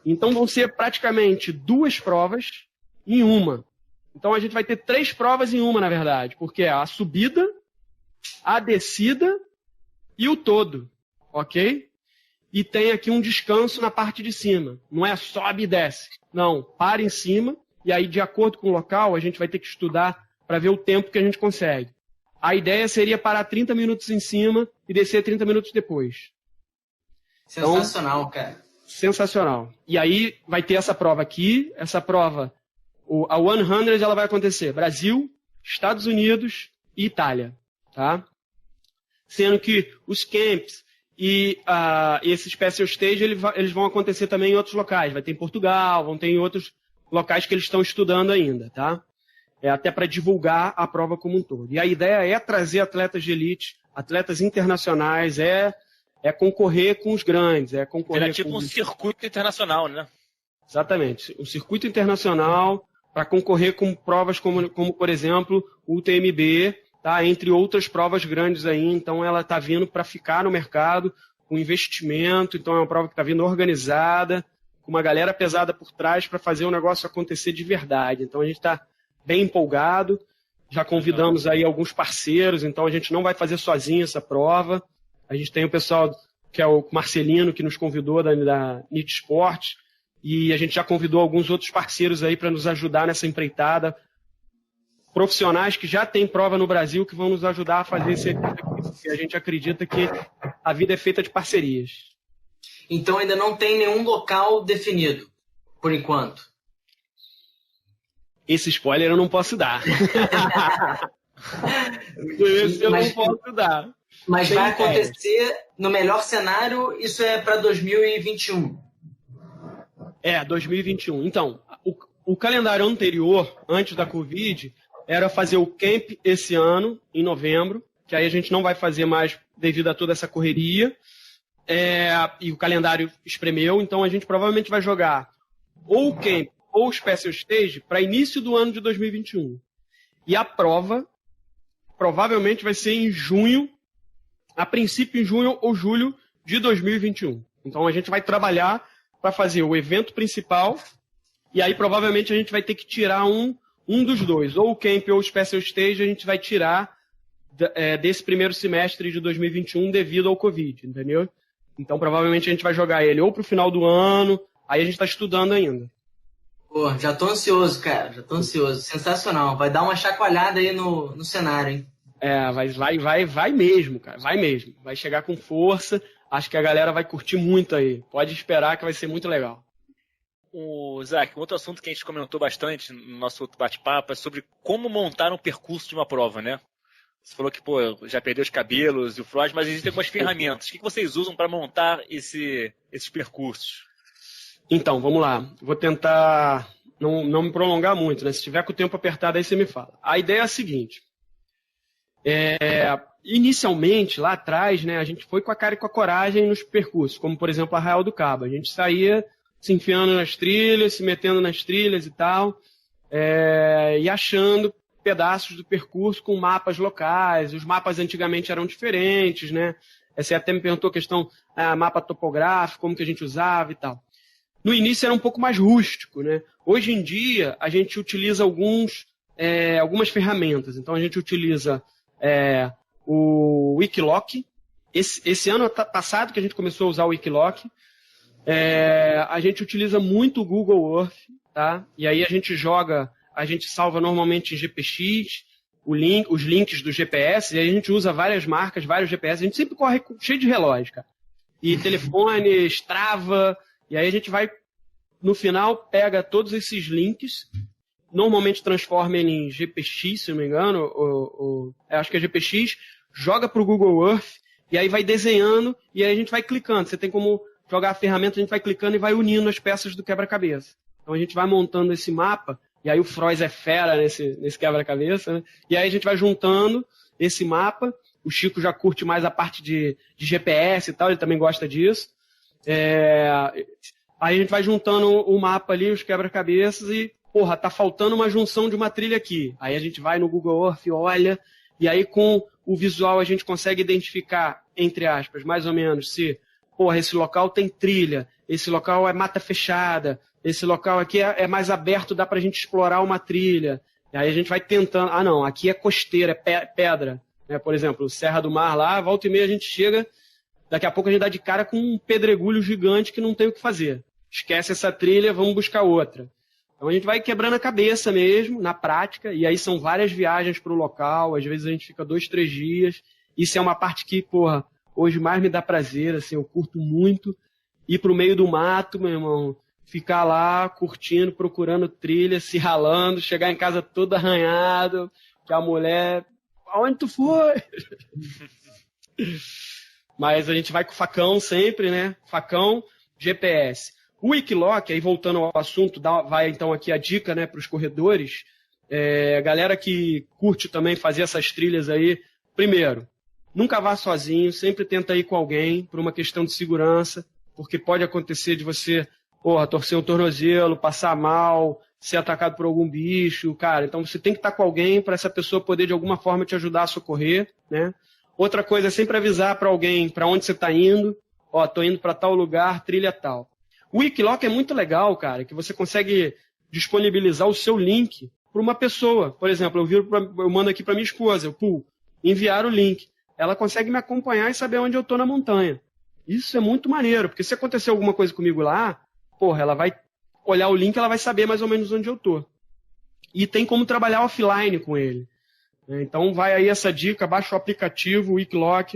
Então vão ser praticamente 2 provas em uma. Então a gente vai ter 3 provas em uma, na verdade. Porque é a subida, a descida e o todo. Ok? E tem aqui um descanso na parte de cima. Não é sobe e desce. Não, para em cima. E aí, de acordo com o local, a gente vai ter que estudar para ver o tempo que a gente consegue. A ideia seria parar 30 minutos em cima e descer 30 minutos depois. Sensacional, então, cara. Sensacional. E aí vai ter essa prova aqui. Essa prova, a 100, ela vai acontecer Brasil, Estados Unidos e Itália. Tá? Sendo que os camps e esse Special Stage eles vão acontecer também em outros locais. Vai ter em Portugal, vão ter em outros locais que eles estão estudando ainda. Tá? Até para divulgar a prova como um todo. E a ideia é trazer atletas de elite, atletas internacionais, concorrer com os grandes. Era tipo um circuito internacional, né? Exatamente. Um circuito internacional para concorrer com provas como, por exemplo, o UTMB, tá? Entre outras provas grandes aí. Então ela está vindo para ficar no mercado com investimento. Então é uma prova que está vindo organizada, com uma galera pesada por trás para fazer o negócio acontecer de verdade. Então a gente está bem empolgado, já convidamos aí alguns parceiros, então a gente não vai fazer sozinho essa prova. A gente tem o pessoal que é o Marcelino, que nos convidou da NIT Sport, e a gente já convidou alguns outros parceiros aí para nos ajudar nessa empreitada. Profissionais que já têm prova no Brasil que vão nos ajudar a fazer esse evento aqui, porque a gente acredita que a vida é feita de parcerias. Então ainda não tem nenhum local definido, por enquanto. Esse spoiler eu não posso dar. Esse eu não posso dar. Mas vai acontecer, no melhor cenário, isso é para 2021. 2021. Então, o calendário anterior, antes da Covid, era fazer o camp esse ano, em novembro, que aí a gente não vai fazer mais devido a toda essa correria. E o calendário espremeu, então a gente provavelmente vai jogar ou o camp ou o Special Stage para início do ano de 2021. E a prova provavelmente vai ser em junho, a princípio em junho ou julho de 2021. Então a gente vai trabalhar para fazer o evento principal e aí provavelmente a gente vai ter que tirar um dos dois, ou o Camp ou o Special Stage a gente vai tirar desse primeiro semestre de 2021 devido ao Covid, entendeu? Então provavelmente a gente vai jogar ele ou para o final do ano, aí a gente está estudando ainda. Pô, já tô ansioso, cara. Já tô ansioso. Sensacional. Vai dar uma chacoalhada aí no cenário, hein? Vai mesmo, cara. Vai mesmo. Vai chegar com força. Acho que a galera vai curtir muito aí. Pode esperar que vai ser muito legal. Zac, um outro assunto que a gente comentou bastante no nosso outro bate-papo é sobre como montar um percurso de uma prova, né? Você falou que, já perdeu os cabelos e o Freud, mas existem algumas ferramentas. O que vocês usam para montar esses percursos? Então, vamos lá. Vou tentar não me prolongar muito, né? Se tiver com o tempo apertado, aí você me fala. A ideia é a seguinte. Inicialmente, lá atrás, né, a gente foi com a cara e com a coragem nos percursos, como, por exemplo, Arraial do Cabo. A gente saía se enfiando nas trilhas, se metendo nas trilhas e tal, e achando pedaços do percurso com mapas locais. Os mapas antigamente eram diferentes, né? Você até me perguntou a questão, mapa topográfico, como que a gente usava e tal. No início era um pouco mais rústico, né? Hoje em dia a gente utiliza algumas ferramentas. Então a gente utiliza o Wikiloc. Esse ano passado que a gente começou a usar o Wikiloc, a gente utiliza muito o Google Earth, tá? E aí a gente salva normalmente em GPX, os links do GPS, e aí a gente usa várias marcas, vários GPS. A gente sempre corre cheio de relógio, cara. E telefone, Strava. E aí a gente vai, no final, pega todos esses links, normalmente transforma ele em GPX, se não me engano, acho que é GPX, joga para o Google Earth, e aí vai desenhando, e aí a gente vai clicando. Você tem como jogar a ferramenta, a gente vai clicando e vai unindo as peças do quebra-cabeça. Então a gente vai montando esse mapa, e aí o Frois é fera nesse quebra-cabeça, né? E aí a gente vai juntando esse mapa. O Chico já curte mais a parte de GPS e tal, ele também gosta disso. Aí a gente vai juntando o mapa ali, os quebra-cabeças, e, porra, tá faltando uma junção de uma trilha aqui. Aí a gente vai no Google Earth, olha, e aí com o visual a gente consegue identificar, entre aspas, mais ou menos, se, porra, esse local tem trilha, esse local é mata fechada, esse local aqui é mais aberto, dá pra gente explorar uma trilha. E aí a gente vai tentando, não, aqui é costeira, é pedra. Por exemplo, Serra do Mar lá, volta e meia a gente chega, daqui a pouco a gente dá de cara com um pedregulho gigante que não tem o que fazer. Esquece essa trilha, vamos buscar outra. Então a gente vai quebrando a cabeça mesmo, na prática, e aí são várias viagens para o local, às vezes a gente fica 2, 3 dias. Isso é uma parte que, porra, hoje mais me dá prazer, assim, eu curto muito ir pro meio do mato, meu irmão, ficar lá curtindo, procurando trilha, se ralando, chegar em casa todo arranhado, que a mulher... Aonde tu foi? Mas a gente vai com facão sempre, né? Facão, GPS. O Wikiloc, aí voltando ao assunto, vai então aqui a dica, né, para os corredores. Galera que curte também fazer essas trilhas aí. Primeiro, nunca vá sozinho, sempre tenta ir com alguém por uma questão de segurança, porque pode acontecer de você, porra, torcer o tornozelo, passar mal, ser atacado por algum bicho, cara. Então você tem que estar com alguém para essa pessoa poder de alguma forma te ajudar a socorrer, né? Outra coisa é sempre avisar para alguém para onde você está indo. Ó, tô indo para tal lugar, trilha tal. O Wikiloc é muito legal, cara, que você consegue disponibilizar o seu link para uma pessoa. Por exemplo, eu mando aqui para minha esposa, enviar o link. Ela consegue me acompanhar e saber onde eu tô na montanha. Isso é muito maneiro, porque se acontecer alguma coisa comigo lá, porra, ela vai olhar o link, ela vai saber mais ou menos onde eu tô. E tem como trabalhar offline com ele. Então vai aí essa dica, baixa o aplicativo, o Wikiloc.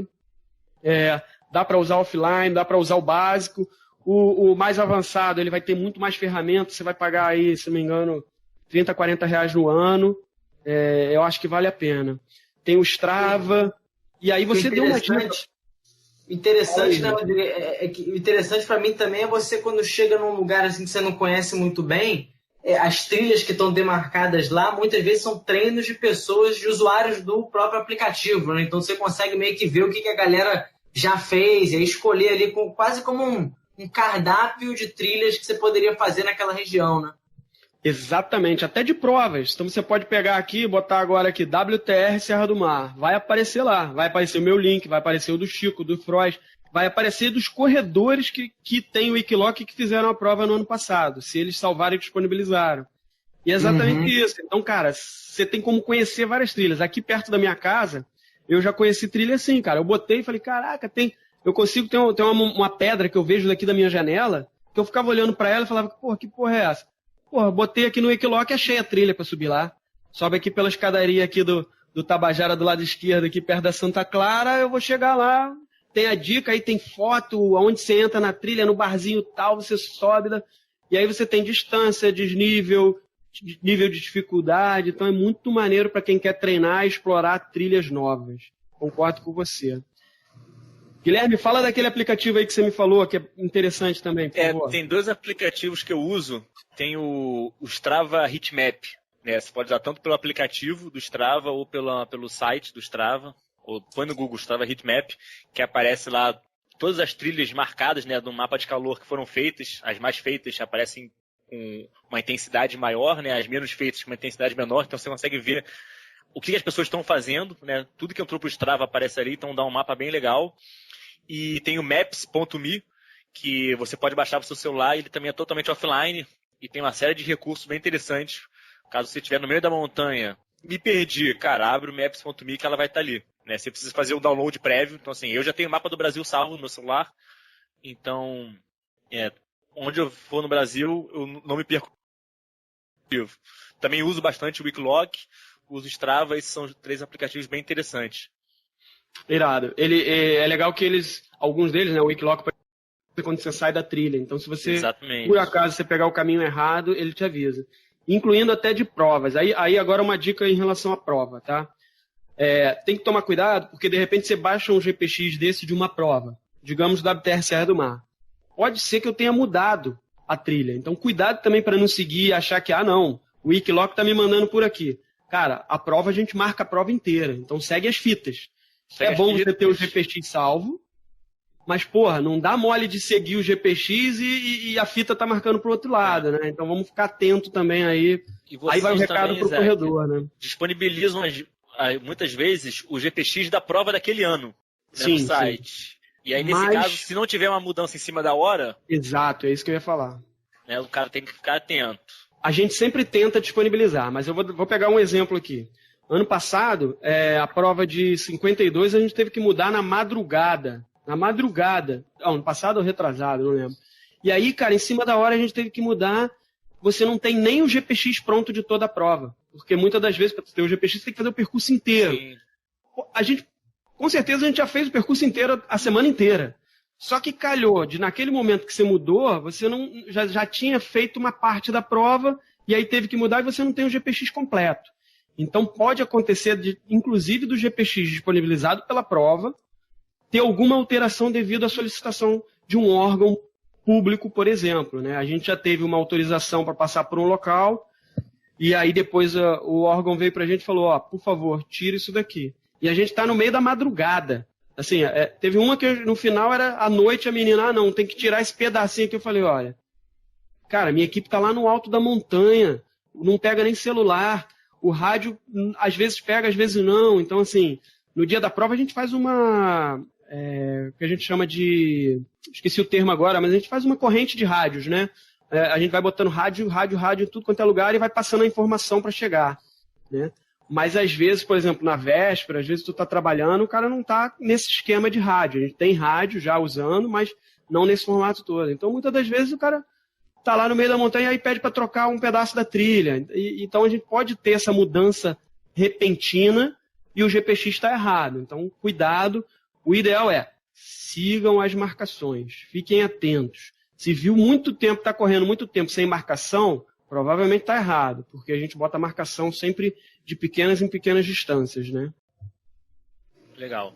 Dá para usar offline, dá para usar o básico. O mais avançado, ele vai ter muito mais ferramentas, você vai pagar aí, se não me engano, 30, 40 reais no ano. Eu acho que vale a pena. Tem o Strava, e aí você deu uma dica. Interessante, né, Rodrigo? Interessante para mim também é você, quando chega num lugar assim que você não conhece muito bem, as trilhas que estão demarcadas lá, muitas vezes são treinos de pessoas, de usuários do próprio aplicativo, né? Então você consegue meio que ver o que a galera já fez, e aí escolher ali quase como um cardápio de trilhas que você poderia fazer naquela região, né? Exatamente, até de provas. Então você pode pegar aqui, botar agora aqui WTR Serra do Mar. Vai aparecer lá, vai aparecer o meu link, vai aparecer o do Chico, do Frois, vai aparecer dos corredores que tem o Wikiloc que fizeram a prova no ano passado, se eles salvaram e disponibilizaram. E é exatamente isso. Então, cara, você tem como conhecer várias trilhas. Aqui perto da minha casa, eu já conheci trilha assim, cara. Eu botei e falei, caraca, eu consigo ter uma pedra que eu vejo daqui da minha janela, que eu ficava olhando pra ela e falava, porra, que porra é essa? Porra, botei aqui no Wikiloc e achei a trilha pra subir lá. Sobe aqui pela escadaria aqui do Tabajara do lado esquerdo, aqui perto da Santa Clara, eu vou chegar lá, tem a dica, aí tem foto, aonde você entra na trilha, no barzinho tal, você sobe, e aí você tem distância, desnível, nível de dificuldade, então é muito maneiro para quem quer treinar e explorar trilhas novas. Concordo com você. Guilherme, fala daquele aplicativo aí que você me falou, que é interessante também, por favor. Tem 2 aplicativos que eu uso. Tem o Strava Heatmap, né? Você pode usar tanto pelo aplicativo do Strava ou pelo site do Strava. Ou põe no Google Strava Heatmap, que aparece lá todas as trilhas marcadas, né, do mapa de calor que foram feitas. As mais feitas aparecem com uma intensidade maior, né? As menos feitas com uma intensidade menor. Então você consegue ver o que as pessoas estão fazendo, né? Tudo que entrou para o Strava aparece ali, então dá um mapa bem legal. E tem o Maps.me, que você pode baixar para o seu celular, ele também é totalmente offline e tem uma série de recursos bem interessantes. Caso você estiver no meio da montanha, me perdi, cara, abre o Maps.me que ela vai estar ali, né? Você precisa fazer o download prévio, então assim, eu já tenho o mapa do Brasil salvo no meu celular, então onde eu for no Brasil, eu não me perco. Também uso bastante o Wikiloc, uso o Strava, esses são 3 aplicativos bem interessantes. Irado. É legal que alguns deles, né, o Wikiloc, quando você sai da trilha. Então, se você, por acaso, você pegar o caminho errado, ele te avisa. Incluindo até de provas. Aí agora uma dica em relação à prova, tá? tem que tomar cuidado, porque de repente você baixa um GPX desse de uma prova, digamos do WTR Serra do Mar. Pode ser que eu tenha mudado a trilha. Então, cuidado também para não seguir e achar que, não, o Wikiloc está me mandando por aqui. Cara, a prova a gente marca a prova inteira. Então, segue as fitas. É bom você ter o GPX salvo, mas, porra, não dá mole de seguir o GPX e a fita tá marcando pro outro lado, né? Então, vamos ficar atento também aí. Aí vai o recado pro corredor, né? Disponibilizam muitas vezes o GPX da prova daquele ano, né, no site. Sim. E aí, nesse caso, se não tiver uma mudança em cima da hora... Exato, é isso que eu ia falar. Né, o cara tem que ficar atento. A gente sempre tenta disponibilizar, mas eu vou pegar um exemplo aqui. Ano passado, a prova de 52, a gente teve que mudar na madrugada. Na madrugada. Ano passado ou retrasado, não lembro. E aí, cara, em cima da hora a gente teve que mudar. Você não tem nem o GPX pronto de toda a prova. Porque muitas das vezes, para ter o GPX, você tem que fazer o percurso inteiro. Sim. Com certeza a gente já fez o percurso inteiro a semana inteira. Só que calhou de naquele momento que você mudou, você já tinha feito uma parte da prova e aí teve que mudar e você não tem o GPX completo. Então pode acontecer, inclusive do GPX disponibilizado pela prova, ter alguma alteração devido à solicitação de um órgão público, por exemplo. Né? A gente já teve uma autorização para passar por um local e aí depois o órgão veio para a gente e falou, por favor, tira isso daqui. E a gente está no meio da madrugada. Assim, teve uma que no final era à noite, a menina, não, tem que tirar esse pedacinho aqui. Eu falei, olha, cara, minha equipe está lá no alto da montanha, não pega nem celular, o rádio às vezes pega, às vezes não. Então, assim, no dia da prova a gente faz o que a gente chama de, esqueci o termo agora, mas a gente faz uma corrente de rádios, né? A gente vai botando rádio em tudo quanto é lugar e vai passando a informação para chegar, né? Mas às vezes, por exemplo, na véspera, às vezes tu tá trabalhando, o cara não tá nesse esquema de rádio. A gente tem rádio já usando, mas não nesse formato todo. Então, muitas das vezes o cara tá lá no meio da montanha e pede para trocar um pedaço da trilha. Então a gente pode ter essa mudança repentina e o GPX está errado. Então, cuidado. O ideal sigam as marcações, fiquem atentos. Se viu muito tempo, está correndo muito tempo sem marcação, provavelmente está errado, porque a gente bota a marcação sempre de pequenas em pequenas distâncias, né? Legal.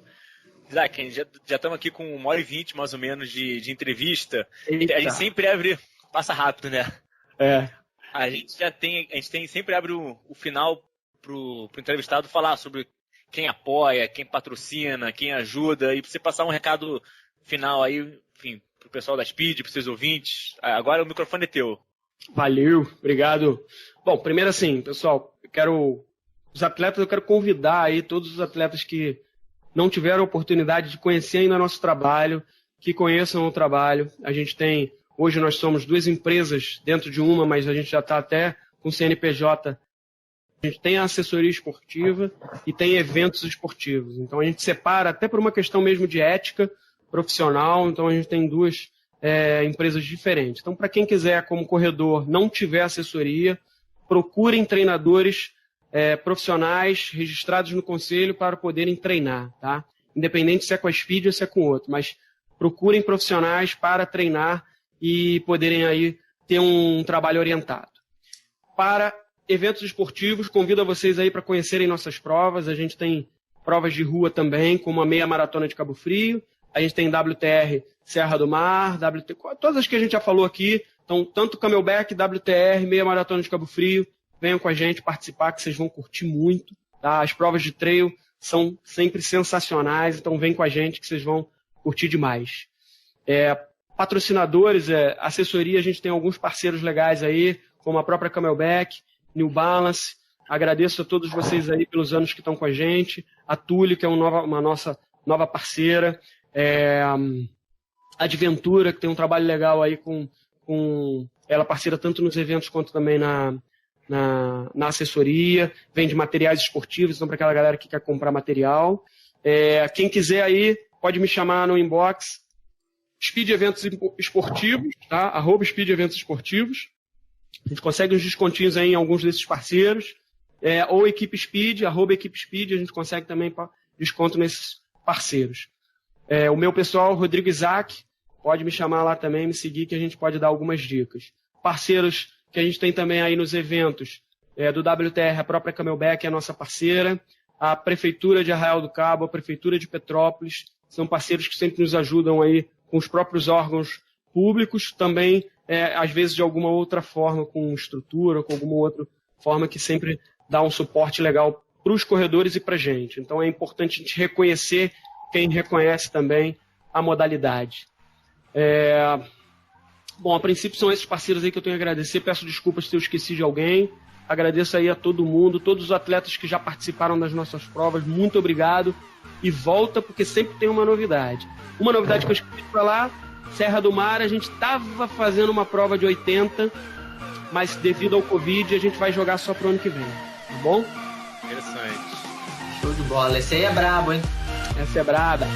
Isaac, já estamos aqui com 1h20 mais ou menos de entrevista. Eita. A gente sempre abre, passa rápido, né? A gente sempre abre o final pro entrevistado falar sobre quem apoia, quem patrocina, quem ajuda, e para você passar um recado final aí, enfim, pro pessoal da Speed, pros seus ouvintes. Agora o microfone é teu. Valeu, obrigado. Bom, primeiro assim, pessoal, eu quero convidar aí todos os atletas que não tiveram a oportunidade de conhecer ainda nosso trabalho, que conheçam o trabalho. Hoje nós somos 2 empresas dentro de uma, mas a gente já está até com CNPJ. A gente tem a assessoria esportiva e tem eventos esportivos. Então a gente separa até por uma questão mesmo de ética profissional. Então a gente tem 2 empresas diferentes. Então para quem quiser como corredor não tiver assessoria, procurem treinadores profissionais registrados no conselho para poderem treinar, tá? Independente se é com a Speed ou se é com outro, mas procurem profissionais para treinar e poderem aí ter um trabalho orientado. Para eventos esportivos, convido a vocês aí para conhecerem nossas provas. A gente tem provas de rua também, como a meia maratona de Cabo Frio. A gente tem WTR Serra do Mar, todas as que a gente já falou aqui. Então, tanto Camelback, WTR, meia maratona de Cabo Frio. Venham com a gente participar, que vocês vão curtir muito. Tá? As provas de trail são sempre sensacionais, então vem com a gente que vocês vão curtir demais. Patrocinadores, assessoria, a gente tem alguns parceiros legais aí, como a própria Camelback, New Balance. Agradeço a todos vocês aí pelos anos que estão com a gente. A Túlio, que é uma nossa nova parceira. A Adventura, que tem um trabalho legal aí com ela parceira tanto nos eventos quanto também na assessoria. Vende materiais esportivos, então para aquela galera que quer comprar material. Quem quiser aí, pode me chamar no inbox. Speed Eventos Esportivos, tá? @Speed Eventos Esportivos. A gente consegue uns descontinhos aí em alguns desses parceiros. Ou Equipe Speed, @Equipe Speed, a gente consegue também desconto nesses parceiros. O meu pessoal, Rodrigo Isaac, pode me chamar lá também, me seguir, que a gente pode dar algumas dicas. Parceiros que a gente tem também aí nos eventos, do WTR, a própria Camelback é a nossa parceira. a Prefeitura de Arraial do Cabo, a Prefeitura de Petrópolis, são parceiros que sempre nos ajudam aí com os próprios órgãos públicos, também, às vezes, de alguma outra forma, com estrutura, com alguma outra forma que sempre dá um suporte legal para os corredores e para a gente. Então é importante a gente reconhecer quem reconhece também a modalidade. Bom, a princípio são esses parceiros aí que eu tenho a agradecer. Peço desculpas se eu esqueci de alguém. Agradeço aí a todo mundo, todos os atletas que já participaram das nossas provas. Muito obrigado. E volta, porque sempre tem uma novidade. Uma novidade que eu esqueci de falar, Serra do Mar, a gente estava fazendo uma prova de 80, mas devido ao Covid a gente vai jogar só pro ano que vem. Tá bom? Interessante. Show de bola. Esse aí é brabo, hein? Essa é braba.